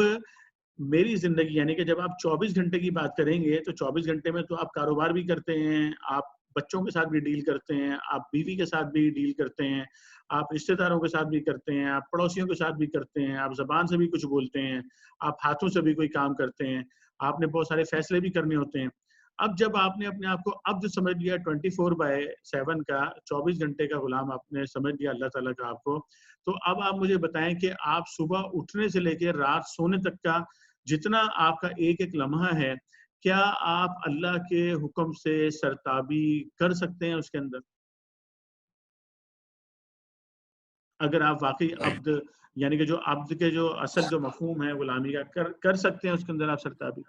S2: میری زندگی، یعنی کہ جب آپ 24 گھنٹے کی بات کریں گے تو 24 گھنٹے میں تو آپ کاروبار بھی کرتے ہیں، آپ بچوں کے ساتھ بھی ڈیل کرتے ہیں، آپ بیوی کے ساتھ بھی ڈیل کرتے ہیں، آپ رشتہ داروں کے ساتھ بھی کرتے ہیں، آپ پڑوسیوں کے ساتھ بھی کرتے ہیں، آپ زبان سے بھی کچھ بولتے ہیں، آپ ہاتھوں سے بھی کوئی کام کرتے ہیں، آپ نے بہت سارے فیصلے بھی کرنے ہوتے ہیں۔ اب جب آپ نے اپنے آپ کو عبد سمجھ لیا 24/7 کا، 24 گھنٹے کا غلام آپ نے سمجھ لیا اللہ تعالیٰ کا آپ کو، تو اب آپ مجھے بتائیں کہ آپ صبح اٹھنے سے لے کے رات سونے تک کا جتنا آپ کا ایک ایک لمحہ ہے، کیا آپ اللہ کے حکم سے سرتابی کر سکتے ہیں اس کے اندر؟ اگر آپ واقعی عبد، یعنی کہ جو عبد کے جو اصل جو مفہوم ہے غلامی کا، کر سکتے ہیں اس کے اندر آپ سرتابی؟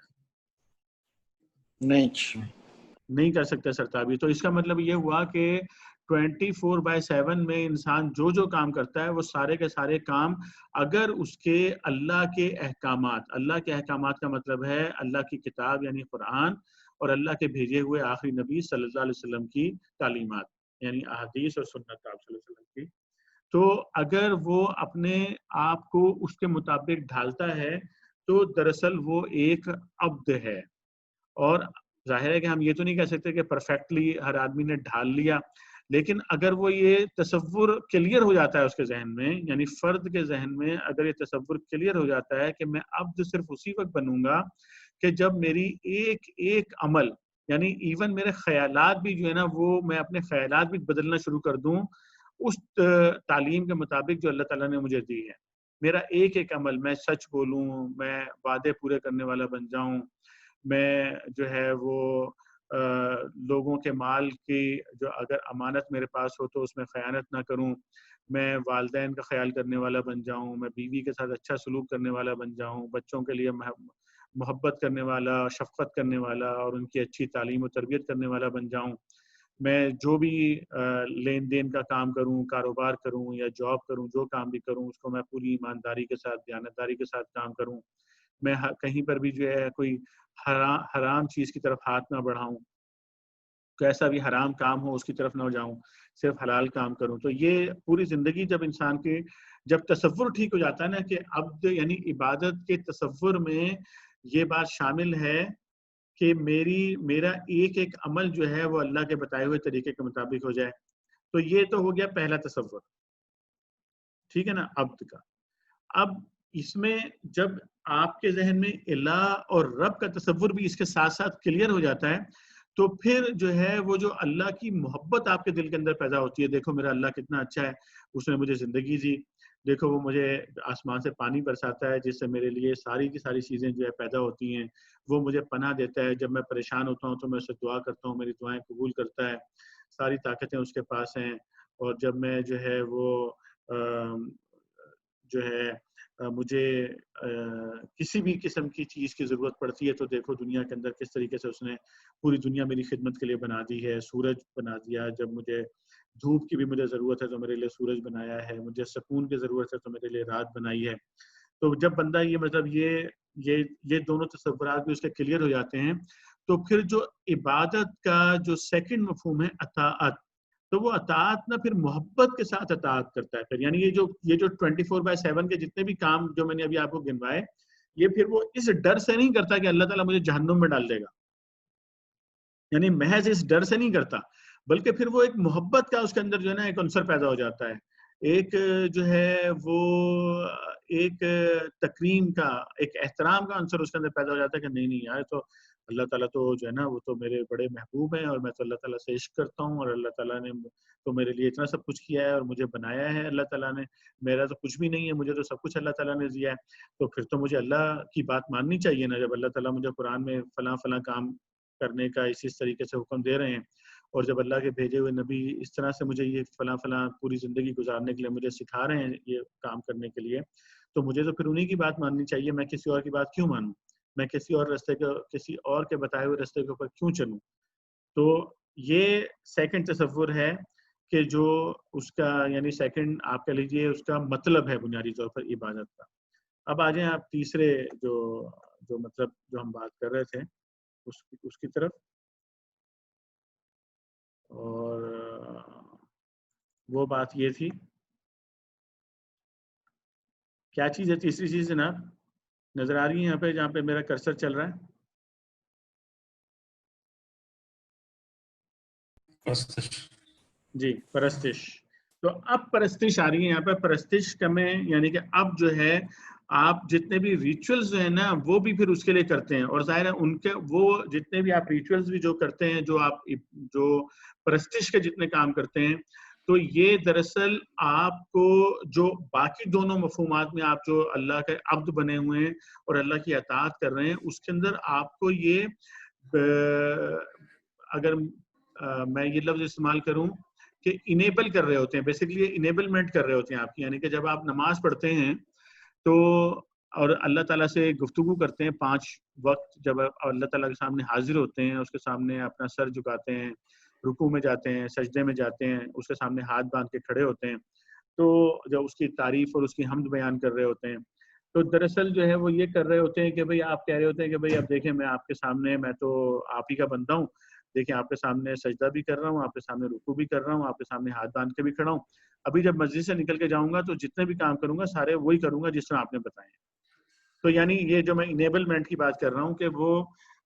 S2: نہیں کر سکتے سرتابی۔ تو اس کا مطلب یہ ہوا کہ 24/7 میں انسان جو کام کرتا ہے وہ سارے کے سارے کام اگر اس کے اللہ کے احکامات کا مطلب ہے اللہ کی کتاب یعنی قرآن اور اللہ کے بھیجے ہوئے آخری نبی صلی اللہ علیہ وسلم کی تعلیمات، یعنی احادیث اور سنت آپ صلی اللہ علیہ وسلم کی، تو اگر وہ اپنے آپ کو اس کے مطابق ڈھالتا ہے تو دراصل وہ ایک عبد ہے. اور ظاہر ہے کہ ہم یہ تو نہیں کہہ سکتے کہ پرفیکٹلی ہر آدمی نے ڈھال لیا، لیکن اگر وہ یہ تصور کلیئر ہو جاتا ہے اس کے ذہن میں، یعنی فرد کے ذہن میں اگر یہ تصور کلیئر ہو جاتا ہے کہ میں عبد صرف اسی وقت بنوں گا کہ جب میری ایک ایک عمل، یعنی ایون میرے خیالات بھی جو ہے نا وہ میں اپنے خیالات بھی بدلنا شروع کر دوں اس تعلیم کے مطابق جو اللہ تعالیٰ نے مجھے دی ہے. میرا ایک ایک عمل، میں سچ بولوں، میں وعدے پورے کرنے والا بن جاؤں، میں جو ہے وہ لوگوں کے مال کی جو اگر امانت میرے پاس ہو تو اس میں خیانت نہ کروں، میں والدین کا خیال کرنے والا بن جاؤں، میں بیوی کے ساتھ اچھا سلوک کرنے والا بن جاؤں، بچوں کے لیے محبت کرنے والا، شفقت کرنے والا اور ان کی اچھی تعلیم و تربیت کرنے والا بن جاؤں، میں جو بھی لین دین کا کام کروں، کاروبار کروں یا جاب کروں، جو کام بھی کروں اس کو میں پوری ایمانداری کے ساتھ، دیانتداری کے ساتھ کام کروں، میں کہیں پر بھی جو ہے کوئی حرام چیز کی طرف ہاتھ نہ بڑھاؤں، کیسا بھی حرام کام ہو اس کی طرف نہ جاؤں، صرف حلال کام کروں. تو یہ پوری زندگی جب انسان کے جب تصور ٹھیک ہو جاتا ہے نا کہ عبد یعنی عبادت کے تصور میں یہ بات شامل ہے کہ میرا ایک ایک عمل جو ہے وہ اللہ کے بتائے ہوئے طریقے کے مطابق ہو جائے، تو یہ تو ہو گیا پہلا تصور، ٹھیک ہے نا، عبد کا. اب اس میں جب آپ کے ذہن میں الہ اور رب کا تصور بھی اس کے ساتھ ساتھ کلیئر ہو جاتا ہے تو پھر جو ہے وہ جو اللہ کی محبت آپ کے دل کے اندر پیدا ہوتی ہے. دیکھو میرا اللہ کتنا اچھا ہے، اس نے مجھے زندگی دی، دیکھو وہ مجھے آسمان سے پانی برساتا ہے جس سے میرے لیے ساری کی ساری چیزیں جو ہے پیدا ہوتی ہیں، وہ مجھے پناہ دیتا ہے، جب میں پریشان ہوتا ہوں تو میں اسے دعا کرتا ہوں، میری دعائیں قبول کرتا ہے، ساری طاقتیں اس کے پاس ہیں. اور جب میں جو ہے وہ جو ہے مجھے کسی بھی قسم کی چیز کی ضرورت پڑتی ہے تو دیکھو دنیا کے اندر کس طریقے سے اس نے پوری دنیا میری خدمت کے لیے بنا دی ہے. سورج بنا دیا، جب مجھے دھوپ کی بھی مجھے ضرورت ہے تو میرے لیے سورج بنایا ہے، مجھے سکون کی ضرورت ہے تو میرے لیے رات بنائی ہے. تو جب بندہ یہ مطلب یہ دونوں تصورات بھی اس کے کلیئر ہو جاتے ہیں تو پھر جو عبادت کا جو سیکنڈ مفہوم ہے اطاعت، تو وہ اطاعت نہ پھر محبت کے ساتھ اطاعت کرتا ہے. پھر یعنی یہ جو 24/7 کے جتنے بھی کام جو میں نے ابھی آپ کو گنوائے، یہ پھر وہ اس ڈر سے نہیں کرتا کہ اللہ تعالیٰ مجھے جہنم میں ڈال دے گا، یعنی محض اس ڈر سے نہیں کرتا، بلکہ پھر وہ ایک محبت کا اس کے اندر جو ہے نا ایک عنصر پیدا ہو جاتا ہے، ایک جو ہے وہ ایک تکریم کا، ایک احترام کا عنصر اس کے اندر پیدا ہو جاتا ہے کہ نہیں یار تو اللہ تعالیٰ تو جو ہے نا وہ تو میرے بڑے محبوب ہیں اور میں تو اللہ تعالیٰ سے عشق کرتا ہوں، اور اللہ تعالیٰ نے تو میرے لیے اتنا سب کچھ کیا ہے اور مجھے بنایا ہے اللہ تعالیٰ نے، میرا تو کچھ بھی نہیں ہے، مجھے تو سب کچھ اللہ تعالیٰ نے دیا ہے، تو پھر تو مجھے اللہ کی بات ماننی چاہیے نا. جب اللہ تعالیٰ مجھے قرآن میں فلاں فلاں کام کرنے کا اس طریقے سے حکم دے رہے ہیں، اور جب اللہ کے بھیجے ہوئے نبی اس طرح سے مجھے یہ فلاں فلاں پوری زندگی گزارنے کے لیے مجھے سکھا رہے ہیں یہ کام کرنے کے لیے، تو مجھے تو پھر انہی کی بات ماننی چاہیے. میں کسی اور کی بات کیوں مانوں؟ میں کسی اور کے بتائے ہوئے راستے کے اوپر کیوں چلوں؟ تو یہ سیکنڈ تصور ہے کہ جو اس کا یعنی سیکنڈ آپ کہہ لیجیے اس کا مطلب ہے بنیادی طور پر عبادت کا. اب آ جائیں آپ تیسرے جو مطلب جو ہم بات کر رہے تھے اس کی طرف، اور وہ بات یہ تھی، کیا چیز ہے تیسری چیز جناب؟ نظر آ رہی ہے یہاں پہ جہاں پہ میرا کرسر چل رہا ہے؟ جی پرستش. تو اب پرستش آ رہی ہے یہاں پہ، پرستش کا میں یعنی کہ اب جو ہے آپ جتنے بھی ریچولز جو ہیں نا وہ بھی پھر اس کے لیے کرتے ہیں، اور ظاہر ہے ان کے وہ جتنے بھی آپ ریچولز بھی جو کرتے ہیں، جو پرستش کے جتنے کام کرتے ہیں، تو یہ دراصل آپ کو جو باقی دونوں مفہومات میں آپ جو اللہ کے عبد بنے ہوئے ہیں اور اللہ کی اطاعت کر رہے ہیں، اس کے اندر آپ کو یہ اگر میں یہ لفظ استعمال کروں کہ انیبل کر رہے ہوتے ہیں، بیسیکلی انیبلمنٹ کر رہے ہوتے ہیں آپ کی، یعنی کہ جب آپ نماز پڑھتے ہیں تو اور اللہ تعالیٰ سے گفتگو کرتے ہیں 5 وقت، جب اللہ تعالیٰ کے سامنے حاضر ہوتے ہیں، اس کے سامنے اپنا سر جھکاتے ہیں، رکوع میں جاتے ہیں، سجدے میں جاتے ہیں، اس کے سامنے ہاتھ باندھ کے کھڑے ہوتے ہیں، تو جب اس کی تعریف اور اس کی حمد بیان کر رہے ہوتے ہیں، تو دراصل جو ہے وہ یہ کر رہے ہوتے ہیں کہ بھئی آپ کہہ رہے ہوتے ہیں کہ بھئی اب دیکھیں میں آپ کے سامنے میں تو آپ ہی کا بندہ ہوں، دیکھیں آپ کے سامنے سجدہ بھی کر رہا ہوں، آپ کے سامنے رکوع بھی کر رہا ہوں، آپ کے سامنے ہاتھ باندھ کے بھی کھڑا ہوں. ابھی جب مسجد سے نکل کے جاؤں گا تو جتنے بھی کام کروں گا سارے وہی کروں گا جس طرح آپ نے بتائے. تو یعنی یہ جو میں انیبلمنٹ کی بات کر رہا ہوں کہ وہ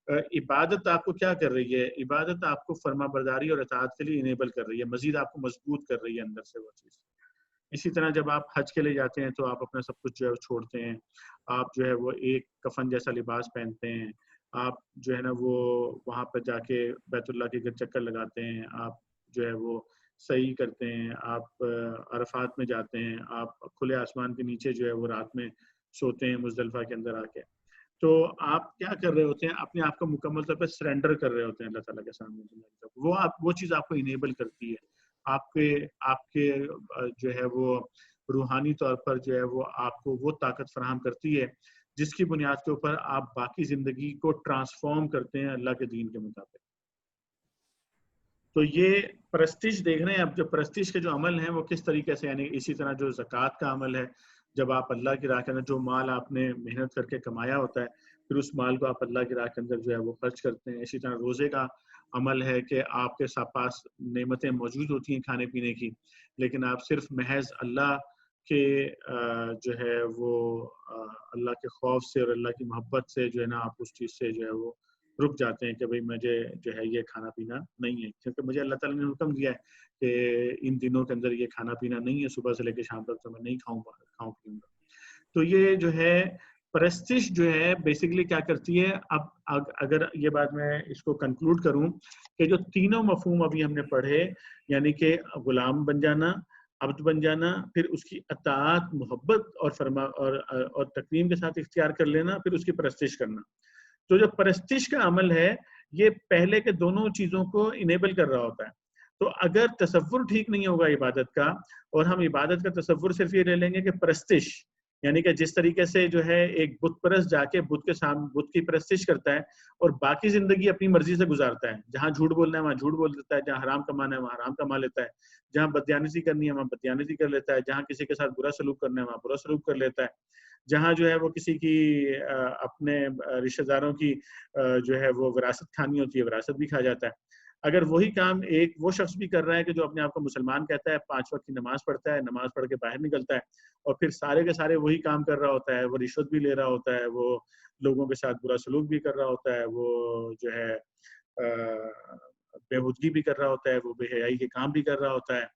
S2: عبادت آپ کو کیا کر رہی ہے، عبادت آپ کو فرما برداری اور اطاعت کے لیے انیبل کر رہی ہے، مزید آپ کو مضبوط کر رہی ہے اندر سے وہ چیز. اسی طرح جب آپ حج کے لیے جاتے ہیں تو آپ اپنا سب کچھ جو ہے چھوڑتے ہیں، آپ جو ہے وہ ایک کفن جیسا لباس پہنتے ہیں، آپ جو ہے نا وہ وہاں پہ جا کے بیت اللہ کے گھر چکر لگاتے ہیں، آپ جو ہے وہ سعی کرتے ہیں، آپ عرفات میں جاتے ہیں، آپ کھلے آسمان کے نیچے جو ہے وہ رات میں سوتے ہیں مزدلفہ کے اندر آ کے. تو آپ کیا کر رہے ہوتے ہیں، اپنے آپ کو مکمل طور پہ سرنڈر کر رہے ہوتے ہیں اللہ تعالیٰ کے سامنے. وہ چیز آپ کو انیبل کرتی ہے، آپ کے جو ہے وہ روحانی طور پر جو ہے وہ آپ کو وہ طاقت فراہم کرتی ہے جس کی بنیاد کے اوپر آپ باقی زندگی کو ٹرانسفارم کرتے ہیں اللہ کے دین کے مطابق. تو یہ پرستش دیکھ رہے ہیں. اب جو پرستش کے جو عمل ہیں وہ کس طریقے سے، یعنی اسی طرح جو زکوٰۃ کا عمل ہے، جب آپ اللہ کی راہ کے اندر جو مال آپ نے محنت کر کے کمایا ہوتا ہے پھر اس مال کو آپ اللہ کی راہ کے اندر جو ہے وہ خرچ کرتے ہیں. اسی طرح روزے کا عمل ہے کہ آپ کے پاس نعمتیں موجود ہوتی ہیں کھانے پینے کی، لیکن آپ صرف محض اللہ کے جو ہے وہ اللہ کے خوف سے اور اللہ کی محبت سے جو ہے نا آپ اس چیز سے جو ہے وہ رک جاتے ہیں کہ بھئی مجھے جو ہے یہ کھانا پینا نہیں ہے، کیونکہ مجھے اللہ تعالیٰ نے حکم دیا ہے کہ ان دنوں کے اندر یہ کھانا پینا نہیں ہے، صبح سے لے کے شام تک تو میں نہیں کھاؤں پیوں گا. تو یہ جو ہے پرستش جو ہے بیسیکلی کیا کرتی ہے. اب اگر یہ بات میں اس کو کنکلوڈ کروں کہ جو تینوں مفہوم ابھی ہم نے پڑھے، یعنی کہ غلام بن جانا، عبد بن جانا، پھر اس کی اطاعت، محبت اور تکریم کے ساتھ اختیار کر لینا، پھر اس کی پرستش کرنا. تو جو پرستش کا عمل ہے یہ پہلے کے دونوں چیزوں کو انیبل کر رہا ہوتا ہے. تو اگر تصور ٹھیک نہیں ہوگا عبادت کا، اور ہم عبادت کا تصور صرف یہ لے لیں گے کہ پرستش، یعنی کہ جس طریقے سے جو ہے ایک بت پرست جا کے بت کے سامنے بت کی پرستش کرتا ہے اور باقی زندگی اپنی مرضی سے گزارتا ہے، جہاں جھوٹ بولنا ہے وہاں جھوٹ بول دیتا ہے، جہاں حرام کمانا ہے وہاں حرام کما لیتا ہے، جہاں بدیانتی کرنی ہے وہاں بدیانتی کر لیتا ہے، جہاں کسی کے ساتھ برا سلوک کرنا ہے وہاں برا سلوک کر لیتا ہے، جہاں جو ہے وہ کسی کی اپنے رشتہ داروں کی جو ہے وہ وراثت کھانی ہوتی ہے وراثت بھی کھا جاتا ہے. اگر وہی کام ایک وہ شخص بھی کر رہا ہے کہ جو اپنے آپ کو مسلمان کہتا ہے، 5 وقت کی نماز پڑھتا ہے، نماز پڑھ کے باہر نکلتا ہے اور پھر سارے کے سارے وہی کام کر رہا ہوتا ہے، وہ رشوت بھی لے رہا ہوتا ہے، وہ لوگوں کے ساتھ برا سلوک بھی کر رہا ہوتا ہے، وہ جو ہے بےہودگی بھی کر رہا ہوتا ہے، وہ بے حیائی کے کام بھی کر رہا ہوتا ہے،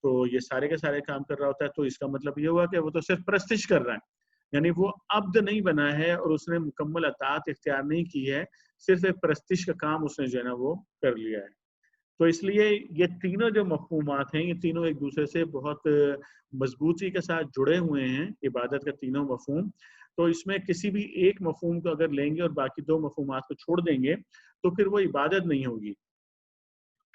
S2: تو یہ سارے کے سارے کام کر رہا ہوتا ہے، تو اس کا مطلب یہ ہوا کہ وہ تو صرف پرستش کر رہا ہے، یعنی وہ عبد نہیں بنا ہے اور اس نے مکمل اطاعت اختیار نہیں کی ہے، صرف ایک پرستش کا کام اس نے جو ہے نا وہ کر لیا ہے. تو اس لیے یہ تینوں جو مفہومات ہیں یہ تینوں ایک دوسرے سے بہت مضبوطی کے ساتھ جڑے ہوئے ہیں، عبادت کا تینوں مفہوم. تو اس میں کسی بھی ایک مفہوم کو اگر لیں گے اور باقی 2 مفہومات کو چھوڑ دیں گے تو پھر وہ عبادت نہیں ہوگی.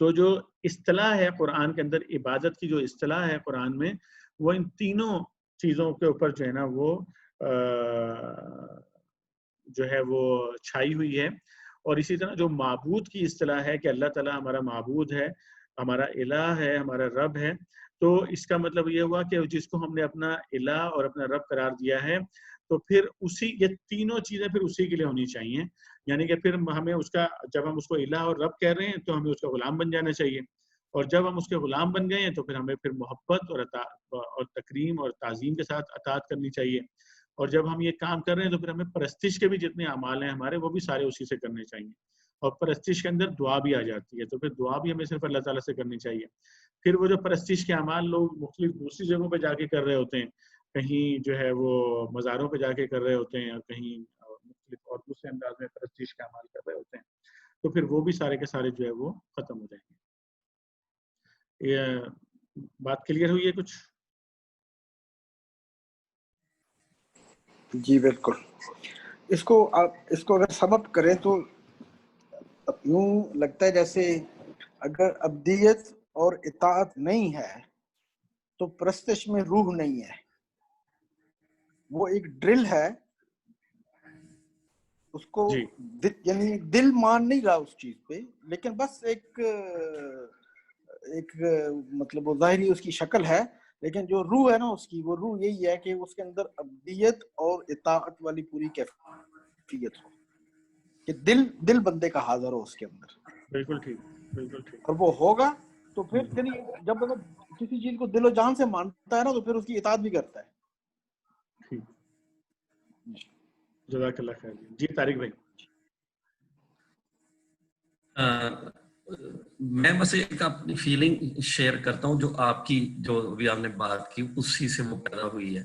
S2: تو جو اصطلاح ہے قرآن کے اندر، عبادت کی جو اصطلاح ہے قرآن میں، وہ ان تینوں چیزوں کے اوپر جو ہے نا وہ جو ہے وہ چھائی ہوئی ہے. اور اسی طرح جو معبود کی اصطلاح ہے کہ اللہ تعالیٰ ہمارا معبود ہے، ہمارا الہ ہے، ہمارا رب ہے، تو اس کا مطلب یہ ہوا کہ جس کو ہم نے اپنا الہ اور اپنا رب قرار دیا ہے تو پھر یہ تینوں چیزیں پھر اسی کے لیے ہونی چاہیے. یعنی کہ پھر ہمیں اس کا، جب ہم اس کو الہ اور رب کہہ رہے ہیں تو ہمیں اس کا غلام بن جانا چاہیے، اور جب ہم اس کے غلام بن گئے ہیں تو پھر ہمیں پھر محبت اور تکریم اور تعظیم کے ساتھ اطاعت کرنی چاہیے. اور جب ہم یہ کام کر رہے ہیں تو پھر ہمیں پرستش کے بھی جتنے اعمال ہیں ہمارے وہ بھی سارے اسی سے کرنے چاہیے. اور پرستش کے اندر دعا بھی آ جاتی ہے، تو پھر دعا بھی ہمیں صرف اللہ تعالیٰ سے کرنی چاہیے. پھر وہ جو پرستش کے اعمال لوگ مختلف دوسری جگہوں پہ جا کے کر رہے ہوتے ہیں، کہیں جو ہے وہ مزاروں پہ جا کے کر رہے ہوتے ہیں اور کہیں مختلف اور دوسرے انداز میں پرستش کے اعمال کر رہے ہوتے ہیں، تو پھر وہ بھی سارے کے سارے جو ہے وہ ختم ہو جائیں گے. یہ بات کلیئر ہوئی ہے کچھ؟
S4: جی بالکل. اس کو اگر سم اپ کریں تو یوں لگتا ہے جیسے اگر ابدیت اور اطاعت نہیں ہے تو پرستش میں روح نہیں ہے. وہ ایک ڈرل ہے، اس کو یعنی دل مان نہیں رہا اس چیز پہ، لیکن بس ایک مطلب وہ ظاہری اس کی شکل ہے، لیکن جو روح ہے نا اس کی، وہ روح یہی ہے کہ اس کے اندر ابدیت اور اطاعت والی پوری کیفیت ہو، کہ دل بندے کا حاضر ہو اس کے اندر.
S2: بالکل ٹھیک، بالکل ٹھیک.
S4: اور وہ ہوگا تو پھر یعنی جب بندہ کسی چیز کو دل و جان سے مانتا ہے نا تو پھر اس کی اطاعت بھی کرتا ہے.
S2: ٹھیک، جزاک اللہ خیر. جی طارق بھائی.
S3: میں بس ایک اپنی فیلنگ شیئر کرتا ہوں جو آپ کی جو ابھی آپ نے بات کی اسی سے وہ پیدا ہوئی ہے.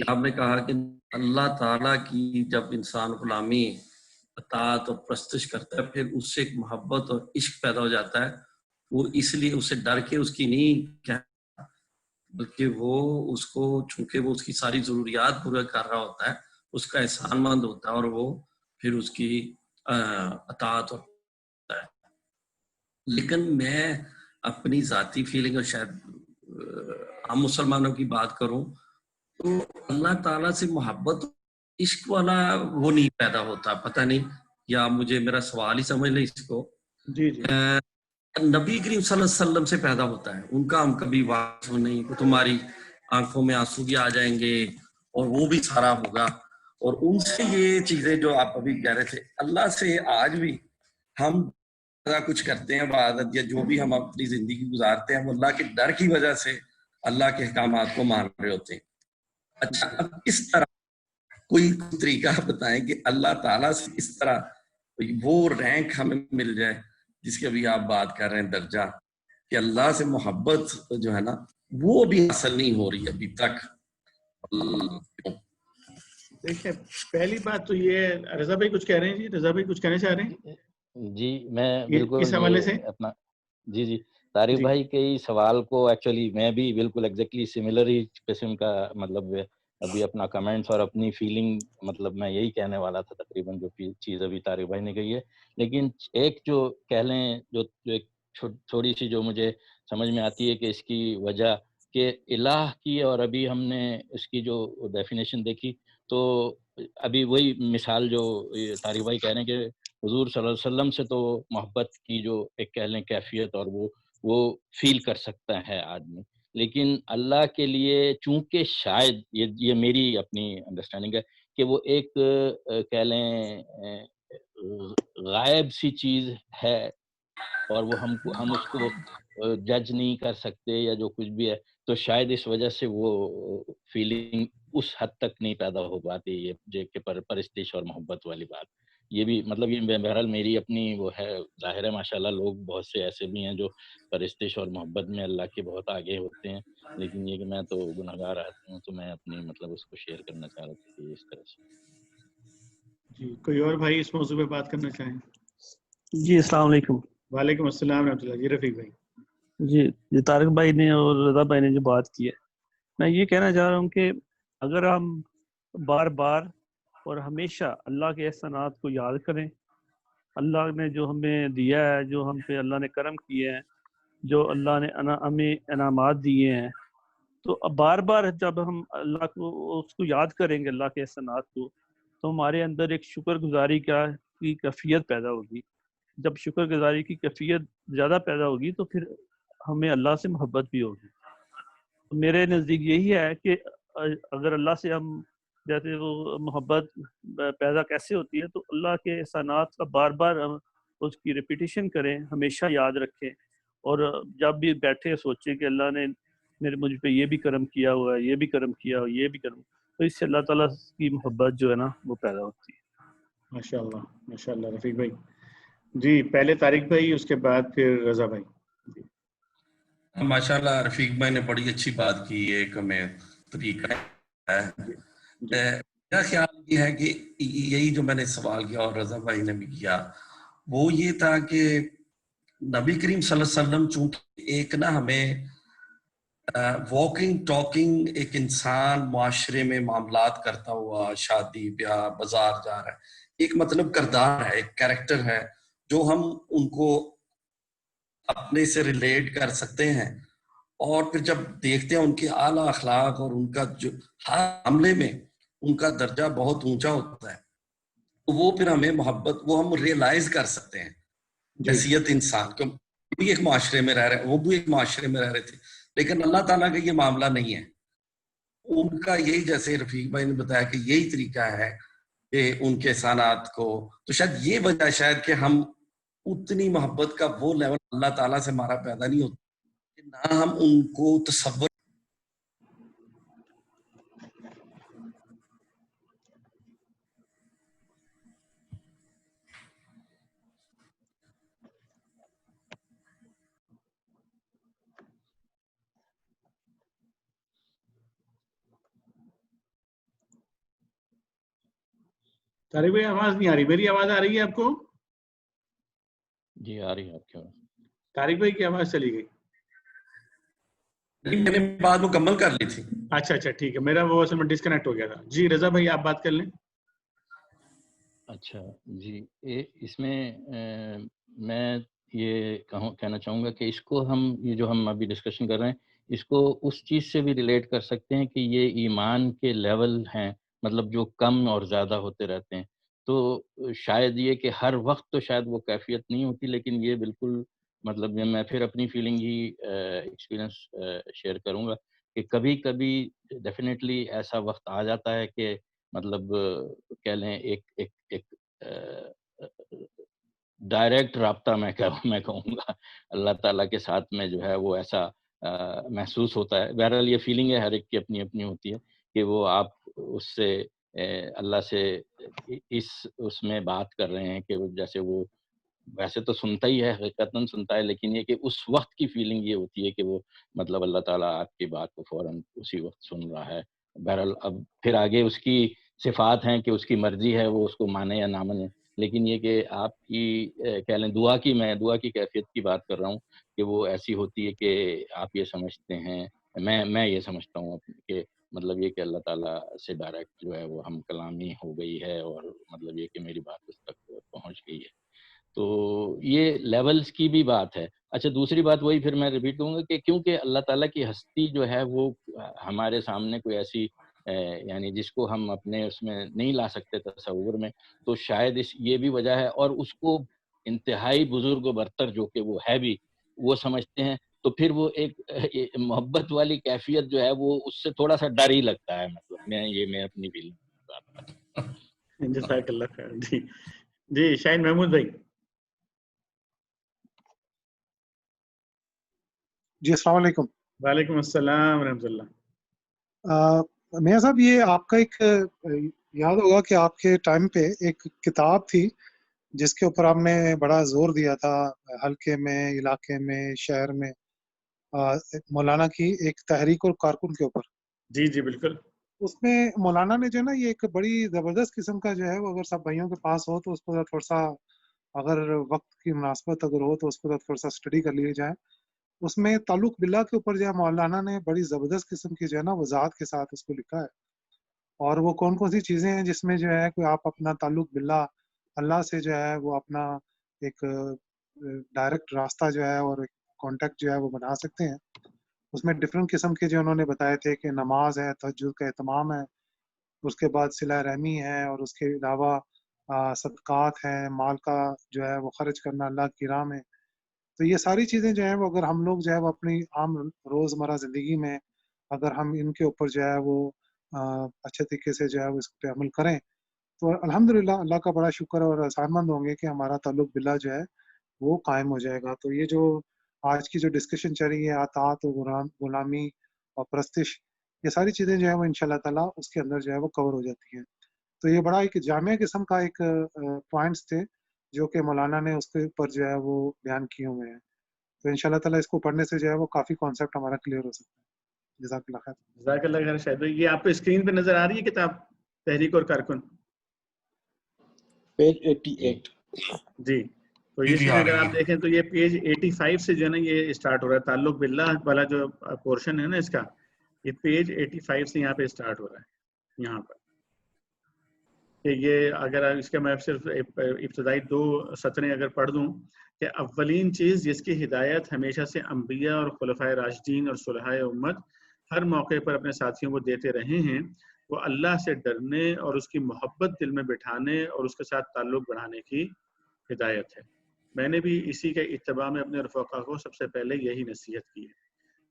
S3: آپ نے کہا کہ اللہ تعالیٰ کی جب انسان غلامی اطاعت اور پرستش کرتا ہے پھر اس سے ایک محبت اور عشق پیدا ہو جاتا ہے. وہ اس لیے اسے ڈر کے اس کی نہیں کہتا بلکہ وہ اس کو چونکہ وہ اس کی ساری ضروریات پورا کر رہا ہوتا ہے اس کا احسان مند ہوتا ہے اور وہ پھر اس کی اطاعت ہوتا ہے. لیکن میں اپنی ذاتی فیلنگ اور شاید ہم مسلمانوں کی بات کروں تو اللہ تعالیٰ سے محبت عشق والا وہ نہیں پیدا ہوتا. پتہ نہیں یا مجھے میرا سوال ہی سمجھ لیں اس کو.
S2: جی
S3: نبی کریم صلی اللہ علیہ وسلم سے پیدا ہوتا ہے. ان کا ہم کبھی واقع نہیں کہ تمہاری آنکھوں میں آنسو بھی آ جائیں گے اور وہ بھی سارا ہوگا. اور ان سے یہ چیزیں جو آپ ابھی کہہ رہے تھے اللہ سے آج بھی ہم کچھ کرتے ہیں عبادت یا جو بھی ہم اپنی زندگی گزارتے ہیں وہ اللہ کے ڈر کی وجہ سے اللہ کے احکامات کو مان رہے ہوتے ہیں. اچھا اب اس طرح کوئی طریقہ بتائیں کہ اللہ تعالیٰ سے اس طرح وہ رینک ہمیں مل جائے جس کی ابھی آپ بات کر رہے ہیں درجہ کہ اللہ سے محبت جو ہے نا وہ بھی حاصل نہیں ہو رہی ابھی تک.
S2: دیکھیں پہلی بات تو یہ رضا بھائی کچھ کہہ رہے ہیں. جی رضا بھائی کچھ کہنا چاہ رہے ہیں؟
S5: جی میں بالکل
S2: اس حوالے سے
S5: اپنا جی طارق بھائی کے سوال کو ایکچولی میں بھی بالکل ایگزیکٹلی سملر ہی قسم کا مطلب ابھی اپنا کمنٹس اور اپنی فیلنگ مطلب میں یہی کہنے والا تھا تقریباً جو چیز ابھی طارق بھائی نے کہی ہے. لیکن ایک جو کہہ لیں جو ایک تھوڑی سی جو مجھے سمجھ میں آتی ہے کہ اس کی وجہ کہ الہ کی اور ابھی ہم نے اس کی جو ڈیفینیشن دیکھی تو ابھی وہی مثال جو طارق بھائی کہہ رہے ہیں کہ حضور صلی اللہ علیہ وسلم سے تو محبت کی جو ایک کہہ لیں کیفیت اور وہ فیل کر سکتا ہے آدمی. لیکن اللہ کے لیے چونکہ شاید یہ میری اپنی انڈرسٹینڈنگ ہے کہ وہ ایک کہہ لیں غائب سی چیز ہے اور وہ ہم اس کو جج نہیں کر سکتے یا جو کچھ بھی ہے تو شاید اس وجہ سے وہ فیلنگ اس حد تک نہیں پیدا ہو پاتی یہ کہ پرستش اور محبت والی بات. یہ بھی مطلب یہ بہرحال میری اپنی وہ ہے. ظاہر ہے ماشاءاللہ لوگ بہت سے ایسے بھی ہیں جو پرستش اور محبت میں اللہ کے بہت آگے ہوتے ہیں لیکن یہ کہ میں تو گناہگار آدمی ہوں تو میں اپنی مطلب اس کو شیئر کرنا چاہ رہا تھا کہ اس طرح سے.
S2: جی کوئی اور بھائی اس موضوع پہ بات کرنا چاہیں؟
S6: جی السلام علیکم.
S2: وعلیکم السلام رحمۃ اللہ. جی رفیق بھائی.
S6: جی طارق بھائی نے اور رضا بھائی نے جو بات کی ہے میں یہ کہنا چاہ رہا ہوں کہ اگر ہم بار بار اور ہمیشہ اللہ کے احسانات کو یاد کریں, اللہ نے جو ہمیں دیا ہے, جو ہم پہ اللہ نے کرم کیے ہیں, جو اللہ نے ہمیں انعامات دیے ہیں, تو اب بار بار جب ہم اللہ کو اس کو یاد کریں گے اللہ کے احسانات کو تو ہمارے اندر ایک شکر گزاری کی کیفیت پیدا ہوگی. جب شکر گزاری کی کیفیت زیادہ پیدا ہوگی تو پھر ہمیں اللہ سے محبت بھی ہوگی. میرے نزدیک یہی ہے کہ اگر اللہ سے ہم جیسے وہ محبت پیدا کیسے ہوتی ہے تو اللہ کے احسانات کا بار بار اس کی ریپیٹیشن کریں, ہمیشہ یاد رکھیں اور جب بھی بیٹھے سوچیں کہ اللہ نے مجھ پہ یہ بھی کرم کیا ہوا ہے, یہ بھی کرم کیا ہوا, یہ بھی کرم, تو اس سے اللہ تعالیٰ کی محبت جو ہے نا وہ پیدا ہوتی ہے.
S2: ماشاءاللہ ماشاءاللہ رفیق بھائی. جی پہلے طارق بھائی اس کے بعد پھر رضا بھائی.
S3: ماشاءاللہ رفیق بھائی نے بڑی اچھی بات کی. ایک ہمیں طریقہ ہے. میرا خیال یہ ہے کہ یہی جو میں نے سوال کیا اور رضا بھائی نے بھی کیا وہ یہ تھا کہ نبی کریم صلی اللہ علیہ وسلم چونکہ ایک نا ہمیں واکنگ ٹاکنگ ایک انسان معاشرے میں معاملات کرتا ہوا شادی بیاہ بازار جا رہا ہے, ایک مطلب کردار ہے, ایک کریکٹر ہے جو ہم ان کو اپنے سے ریلیٹ کر سکتے ہیں. اور پھر جب دیکھتے ہیں ان کے اعلیٰ اخلاق اور ان کا جو ہر معاملے میں ان کا درجہ بہت اونچا ہوتا ہے تو وہ پھر ہمیں محبت وہ ہم ریئلائز کر سکتے ہیں حیثیت انسان کو. بھی ایک معاشرے میں رہ رہے, وہ بھی ایک معاشرے میں رہ رہے تھے لیکن اللہ تعالیٰ کا یہ معاملہ نہیں ہے. ان کا یہی جیسے رفیق بھائی نے بتایا کہ یہی طریقہ ہے کہ ان کے احسانات کو تو شاید یہ وجہ شاید کہ ہم اتنی محبت کا وہ لیول اللہ تعالیٰ سے ہمارا پیدا نہیں ہوتا کہ نہ ہم ان کو تصور.
S2: طارق بھائی آواز نہیں آ رہی، میری آواز آ رہی ہے آپ کو؟
S5: جی آ رہی ہے آپ کی آواز.
S2: طارق بھائی کی آواز چلی گئی.
S3: میں نے بات مکمل کر لی تھی.
S2: اچھا اچھا ٹھیک ہے، میرا وہ اصل میں ڈسکنیکٹ ہو گیا تھا. جی رضا بھائی آپ بات کر لیں.
S5: اچھا جی، اس میں میں یہ کہنا چاہوں گا کہ اس کو یہ جو ہم ابھی ڈسکشن کر رہے ہیں اس کو اس چیز سے بھی ریلیٹ کر سکتے ہیں کہ یہ ایمان کے لیول ہیں، مطلب جو کم اور زیادہ ہوتے رہتے ہیں. تو شاید یہ کہ ہر وقت تو شاید وہ کیفیت نہیں ہوتی، لیکن یہ بالکل مطلب میں پھر اپنی فیلنگ ہی ایکسپیرینس شیئر کروں گا کہ کبھی کبھی ڈیفینیٹلی ایسا وقت آ جاتا ہے کہ مطلب کہہ لیں ایک ڈائریکٹ رابطہ میں کہوں گا اللہ تعالیٰ کے ساتھ میں جو ہے وہ ایسا محسوس ہوتا ہے. بہرحال یہ فیلنگ ہے، ہر ایک کی اپنی اپنی ہوتی ہے کہ وہ آپ اس سے اللہ سے اس میں بات کر رہے ہیں کہ جیسے وہ ویسے تو سنتا ہی ہے، حقیقتاً سنتا ہے، لیکن یہ کہ اس وقت کی فیلنگ یہ ہوتی ہے کہ وہ مطلب اللہ تعالیٰ آپ کی بات کو فوراً اسی وقت سن رہا ہے. بہرحال اب پھر آگے اس کی صفات ہیں کہ اس کی مرضی ہے وہ اس کو مانے یا نہ مانے، لیکن یہ کہ آپ کی کہہ لیں دعا کی کیفیت کی بات کر رہا ہوں کہ وہ ایسی ہوتی ہے کہ آپ یہ سمجھتے ہیں، میں یہ سمجھتا ہوں کہ مطلب یہ کہ اللہ تعالیٰ سے ڈائریکٹ جو ہے وہ ہم کلامی ہو گئی ہے اور مطلب یہ کہ میری بات اس تک پہنچ گئی ہے. تو یہ لیولز کی بھی بات ہے. اچھا دوسری بات وہی پھر میں ریپیٹ کروں گا کہ کیونکہ اللہ تعالیٰ کی ہستی جو ہے وہ ہمارے سامنے کوئی ایسی یعنی جس کو ہم اپنے اس میں نہیں لا سکتے تصور میں، تو شاید یہ بھی وجہ ہے. اور اس کو انتہائی بزرگ و برتر جو کہ وہ ہے بھی وہ سمجھتے ہیں، تو پھر وہ ایک محبت والی کیفیت جو ہے وہ اس سے تھوڑا سا ڈر ہی لگتا ہے. مطلب میں اپنی فیلنگ.
S2: جزاک اللہ خیر. جی شاہین محمود بھائی.
S7: جی السلام علیکم.
S2: وعلیکم السلام ورحمۃ اللہ.
S7: میاں صاحب یہ آپ کا ایک یاد ہوگا کہ آپ کے ٹائم پہ ایک کتاب تھی جس کے اوپر آپ نے بڑا زور دیا تھا حلقے میں، علاقے میں، شہر میں، مولانا کی ایک تحریک اور کارکن کے اوپر.
S2: جی جی بالکل.
S7: اس میں مولانا نے جو ہے نا یہ ایک بڑی زبردست قسم کا جو ہے وہ اگر سب بھائیوں کے پاس ہو تو اس کو تھوڑا سا اگر وقت کی مناسبت اگر ہو تو اس کو تھوڑا سا اسٹڈی کر لیے جائے. اس میں تعلق باللہ کے اوپر جو ہے مولانا نے بڑی زبردست قسم کی جو ہے نا وضاحت کے ساتھ اس کو لکھا ہے. اور وہ کون کون سی چیزیں ہیں جس میں جو ہے کہ آپ اپنا تعلق باللہ اللہ سے جو ہے وہ اپنا ایک ڈائریکٹ راستہ جو ہے اور کانٹیکٹ جو ہے وہ بنا سکتے ہیں. اس میں ڈفرینٹ قسم کے جو انہوں نے بتائے تھے کہ نماز ہے، تہجد کا اہتمام ہے، اس کے بعد صلہ رحمی ہے، اور اس کے علاوہ صدقات ہیں، مال کا جو ہے وہ خرچ کرنا اللہ کی راہ میں. تو یہ ساری چیزیں جو ہیں وہ اگر ہم لوگ جو ہے وہ اپنی عام روزمرہ زندگی میں اگر ہم ان کے اوپر جو ہے وہ اچھے طریقے سے جو ہے وہ اس پہ عمل کریں تو الحمدللہ اللہ کا بڑا شکر اور احسان مند ہوں گے کہ ہمارا تعلق باللہ جو ہے وہ قائم ہو جائے گا. تو یہ جو آج کی جو ڈسکشن چل رہی ہے اطاعت و غلامی اور پرستش، یہ ساری چیزیں جو ہے وہ انشاءاللہ تعالیٰ اس کے اندر جو ہے وہ کور ہو جاتی ہیں. تو یہ بڑا ایک جامع قسم کا ایک پوائنٹس تھے جو کہ مولانا نے اس کے اوپر جو ہے وہ بیان کیے ہوئے ہیں. تو انشاءاللہ تعالیٰ اس کو پڑھنے سے جو ہے وہ کافی کانسیپٹ ہمارا کلیئر ہو سکتا ہے. جزاک اللہ خیر.
S2: جزاک اللہ خیر. شاید یہ آپ کو اسکرین پہ نظر آ رہی ہے کتاب تحریک اور کارکن؟
S4: پیج 88.
S2: جی تو اس میں اگر آپ دیکھیں تو یہ پیج 85 سے جو ہے نا یہ اسٹارٹ ہو رہا ہے. تعلق باللہ والا جو پورشن ہے نا اس کا، یہ پیج 85 سے یہاں پہ اسٹارٹ ہو رہا ہے. یہاں پر کہ یہ اگر اس کا میں صرف ابتدائی 2 سطریں اگر پڑھ دوں کہ اولین چیز جس کی ہدایت ہمیشہ سے انبیاء اور خلفائے راشدین اور صلحائے امت ہر موقع پر اپنے ساتھیوں کو دیتے رہے ہیں، وہ اللہ سے ڈرنے اور اس کی محبت دل میں بٹھانے اور اس کے ساتھ تعلق بڑھانے کی ہدایت ہے. میں نے بھی اسی کے اتباع میں اپنے رفقا کو سب سے پہلے یہی نصیحت کی ہے.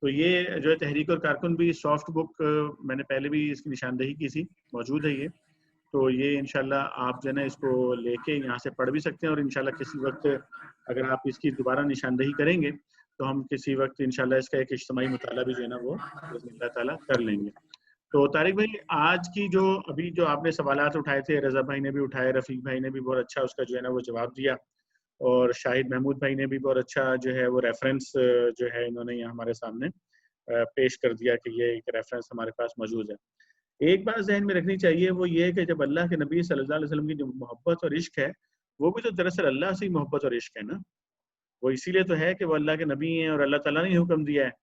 S2: تو یہ جو ہے تحریک اور کارکن بھی سافٹ بک میں نے پہلے بھی اس کی نشاندہی کی تھی، موجود ہے یہ. تو یہ انشاءاللہ آپ جو ہے نا اس کو لے کے یہاں سے پڑھ بھی سکتے ہیں، اور انشاءاللہ کسی وقت اگر آپ اس کی دوبارہ نشاندہی کریں گے تو ہم کسی وقت انشاءاللہ اس کا ایک اجتماعی مطالعہ بھی جو ہے نا وہ بإذن اللہ تعالیٰ کر لیں گے۔ تو طارق بھائی آج کی جو آپ نے سوالات اٹھائے تھے، رضا بھائی نے بھی اٹھائے، رفیق بھائی نے بھی بہت اچھا اس کا جو ہے نا وہ جواب دیا، اور شاہد محمود بھائی نے بھی بہت اچھا جو ہے وہ ریفرنس جو ہے انہوں نے یہاں ہمارے سامنے پیش کر دیا کہ یہ ایک ریفرنس ہمارے پاس موجود ہے۔ ایک بات ذہن میں رکھنی چاہیے، وہ یہ کہ جب اللہ کے نبی صلی اللہ علیہ وسلم کی جو محبت اور عشق ہے وہ بھی تو دراصل اللہ سے ہی محبت اور عشق ہے نا، وہ اسی لیے تو ہے کہ وہ اللہ کے نبی ہیں اور اللہ تعالیٰ نے حکم دیا ہے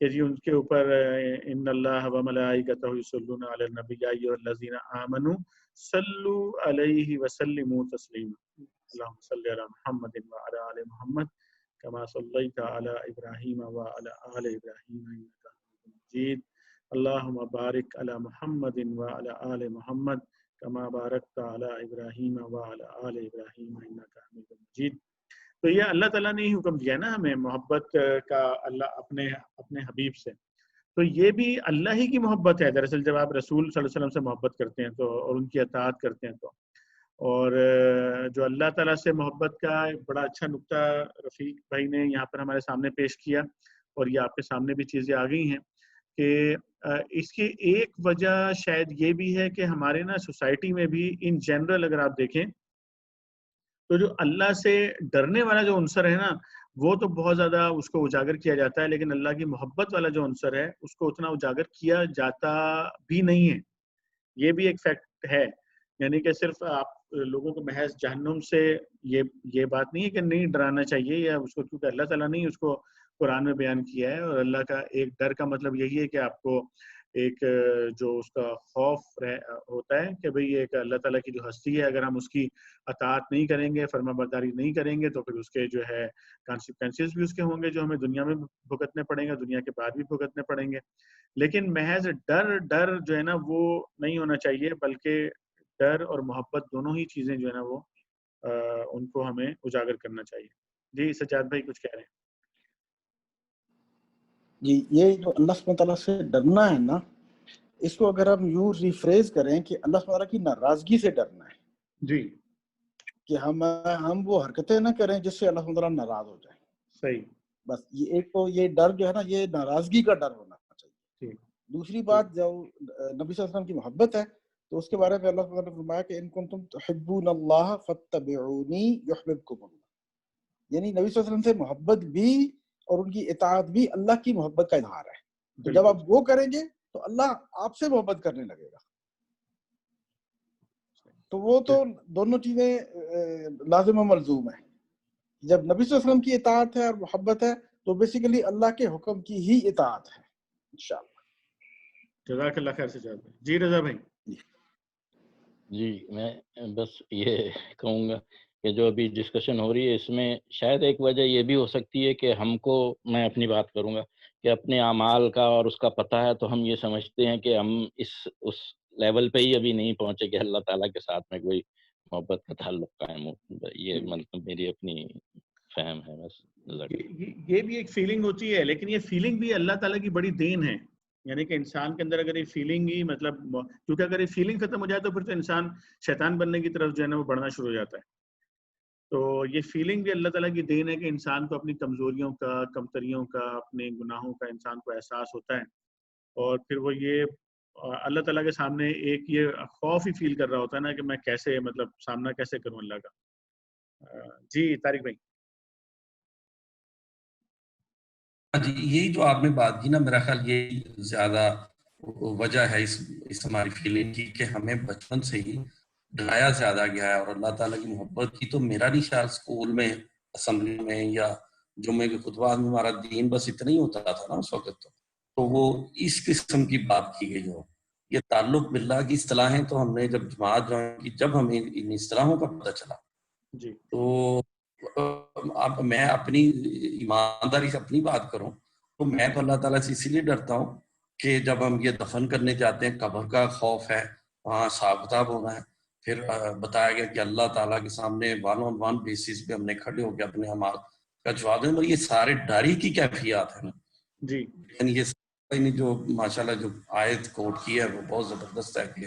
S2: کہ جی ان کے اوپر ان اللہ و ملائکتہ یصلون علی النبی یا ایھا الذین آمنوا صلوا علیہ وسلموا تسلیما اللہم صلی علی محمد وعلی آل محمد کما صلیت علی ابراہیم وعلی آل ابراہیم انک حمید مجید اللہم بارک علی محمد وعلی آل محمد کما بارکت علی ابراہیم وعلی آل ابراہیم انک حمید مجید۔ تو یہ اللہ تعالیٰ نے ہی حکم دیا نا ہمیں محبت کا اللہ اپنے حبیب سے، تو یہ بھی اللہ ہی کی محبت ہے دراصل جب آپ رسول صلی اللہ علیہ وسلم سے محبت کرتے ہیں تو اور ان کی اطاعت کرتے ہیں تو، اور جو اللہ تعالیٰ سے محبت کا ایک بڑا اچھا نقطہ رفیق بھائی نے یہاں پر ہمارے سامنے پیش کیا، اور یہ آپ کے سامنے بھی چیزیں آ گئی ہیں کہ اس کی ایک وجہ شاید یہ بھی ہے کہ ہمارے نا سوسائٹی میں بھی ان جنرل اگر آپ دیکھیں تو جو اللہ سے ڈرنے والا جو عنصر ہے نا وہ تو بہت زیادہ اس کو اجاگر کیا جاتا ہے، لیکن اللہ کی محبت والا جو عنصر ہے اس کو اتنا اجاگر کیا جاتا بھی نہیں ہے۔ یہ بھی ایک فیکٹ ہے، یعنی کہ صرف آپ لوگوں کو محض جہنم سے یہ بات نہیں ہے کہ نہیں ڈرانا چاہیے یا اس کو، کیونکہ اللہ تعالیٰ نے اس کو قرآن میں بیان کیا ہے، اور اللہ کا ایک ڈر کا مطلب یہی ہے کہ آپ کو ایک جو اس کا خوف ہوتا ہے کہ بھئی ایک اللہ تعالیٰ کی جو ہستی ہے اگر ہم اس کی اطاعت نہیں کریں گے، فرما برداری نہیں کریں گے تو پھر اس کے جو ہے کانسیکوینسز بھی اس کے ہوں گے جو ہمیں دنیا میں بھگتنے پڑیں گے، دنیا کے بعد بھی بھگتنے پڑیں گے۔ لیکن محض ڈر جو ہے نا وہ نہیں ہونا چاہیے، بلکہ ڈر اور محبت دونوں ہی چیزیں جو ہے نا وہ ان کو ہمیں اجاگر کرنا چاہیے۔ جی سجاد بھائی کچھ کہہ رہے ہیں؟
S4: جی یہ جو اللہ سبحانہ تعالیٰ سے ڈرنا ہے نا، اس کو اگر ہم یوں ریفریز کریں کہ اللہ سبحانہ تعالیٰ کی ناراضگی سے ڈرنا ہے،
S2: جی
S4: کہ ہم وہ حرکتیں نہ کریں جس سے اللہ سبحانہ تعالیٰ ناراض ہو جائے،
S2: صحیح،
S4: بس یہ ایک تو یہ ڈر جو ہے نا یہ ناراضگی کا ڈر ہونا چاہیے۔
S2: ٹھیک،
S4: دوسری بات جو نبی صلی اللہ علیہ وسلم کی محبت ہے تو اس کے بارے میں اللہ سبحانہ تعالیٰ نے فرمایا کہ ان کنتم تحبون اللہ فاتبعونی یحببکم اللہ، یعنی نبی صلی اللہ علیہ وسلم سے محبت بھی اور ان کی اطاعت بھی اللہ کی محبت کا اظہار ہے۔ تو جب آپ وہ کریں گے تو اللہ آپ سے محبت کرنے لگے گا، تو وہ تو دونوں چیزیں لازم و ملزوم ہیں۔ جب نبی صلی اللہ علیہ وسلم کی اطاعت ہے اور محبت ہے تو بیسیکلی اللہ کے حکم کی ہی اطاعت ہے انشاءاللہ۔
S2: جزاک اللہ خیر سجاد بھائی۔ جی رضا بھائی۔
S5: جی میں بس یہ کہوں گا کہ جو ابھی ڈسکشن ہو رہی ہے اس میں شاید ایک وجہ یہ بھی ہو سکتی ہے کہ ہم کو، میں اپنی بات کروں گا کہ اپنے اعمال کا اور اس کا پتہ ہے تو ہم یہ سمجھتے ہیں کہ ہم اس لیول پہ ہی ابھی نہیں پہنچے کہ اللہ تعالیٰ کے ساتھ میں کوئی محبت کا تعلق قائم ہو۔ یہ مطلب میری اپنی فہم ہے بس۔
S2: یہ بھی ایک فیلنگ ہوتی ہے، لیکن یہ فیلنگ بھی اللہ تعالیٰ کی بڑی دین ہے، یعنی کہ انسان کے اندر اگر یہ فیلنگ ہی مطلب، کیونکہ اگر یہ فیلنگ ختم ہو جائے تو پھر تو انسان شیطان بننے کی طرف جو ہے نا وہ بڑھنا شروع ہو جاتا ہے۔ تو یہ فیلنگ بھی اللہ تعالیٰ کی دین ہے کہ انسان کو اپنی کمزوریوں کا، کمتریوں کا، اپنے گناہوں کا انسان کو احساس ہوتا ہے، اور پھر وہ یہ اللہ تعالیٰ کے سامنے ایک یہ خوف ہی فیل کر رہا ہوتا ہے نا کہ میں کیسے مطلب سامنا کیسے کروں اللہ کا۔ جی طارق بھائی۔
S3: جی یہی جو آپ نے بات کی نا، میرا خیال یہ زیادہ وجہ ہے اس ہماری فیلنگ کی کہ ہمیں بچپن سے ہی ڈرایا زیادہ گیا ہے، اور اللہ تعالیٰ کی محبت کی تو میرا نہیں خیال اسکول میں، اسمبلی میں یا جمعے کے خطبات میں ہمارا دین بس اتنا ہی ہوتا تھا نا اس وقت، تو وہ اس قسم کی بات کی گئی ہو۔ یہ تعلق باللہ کی اصطلاحیں تو ہم نے جب جماعت جوائن کی، جب ہمیں ان اصطلاحوں کا پتہ چلا
S2: جی
S3: تو اب میں اپنی ایمانداری سے اپنی بات کروں تو میں تو اللہ تعالیٰ سے اسی لیے ڈرتا ہوں کہ جب ہم یہ دفن کرنے جاتے ہیں، قبر کا خوف ہے، وہاں حساب کتاب ہونا ہے، پھر بتایا گیا کہ اللہ تعالیٰ کے سامنے 1-on-1 بیسس پہ ہم نے کھڑے ہو کے اپنے اعمال کا جواب دیں، اور یہ سارے ڈاری کی کیفیات ہیں نا
S2: جی،
S3: یعنی یہ جو ماشاءاللہ جو آیت کوٹ کی ہے وہ بہت زبردست ہے کہ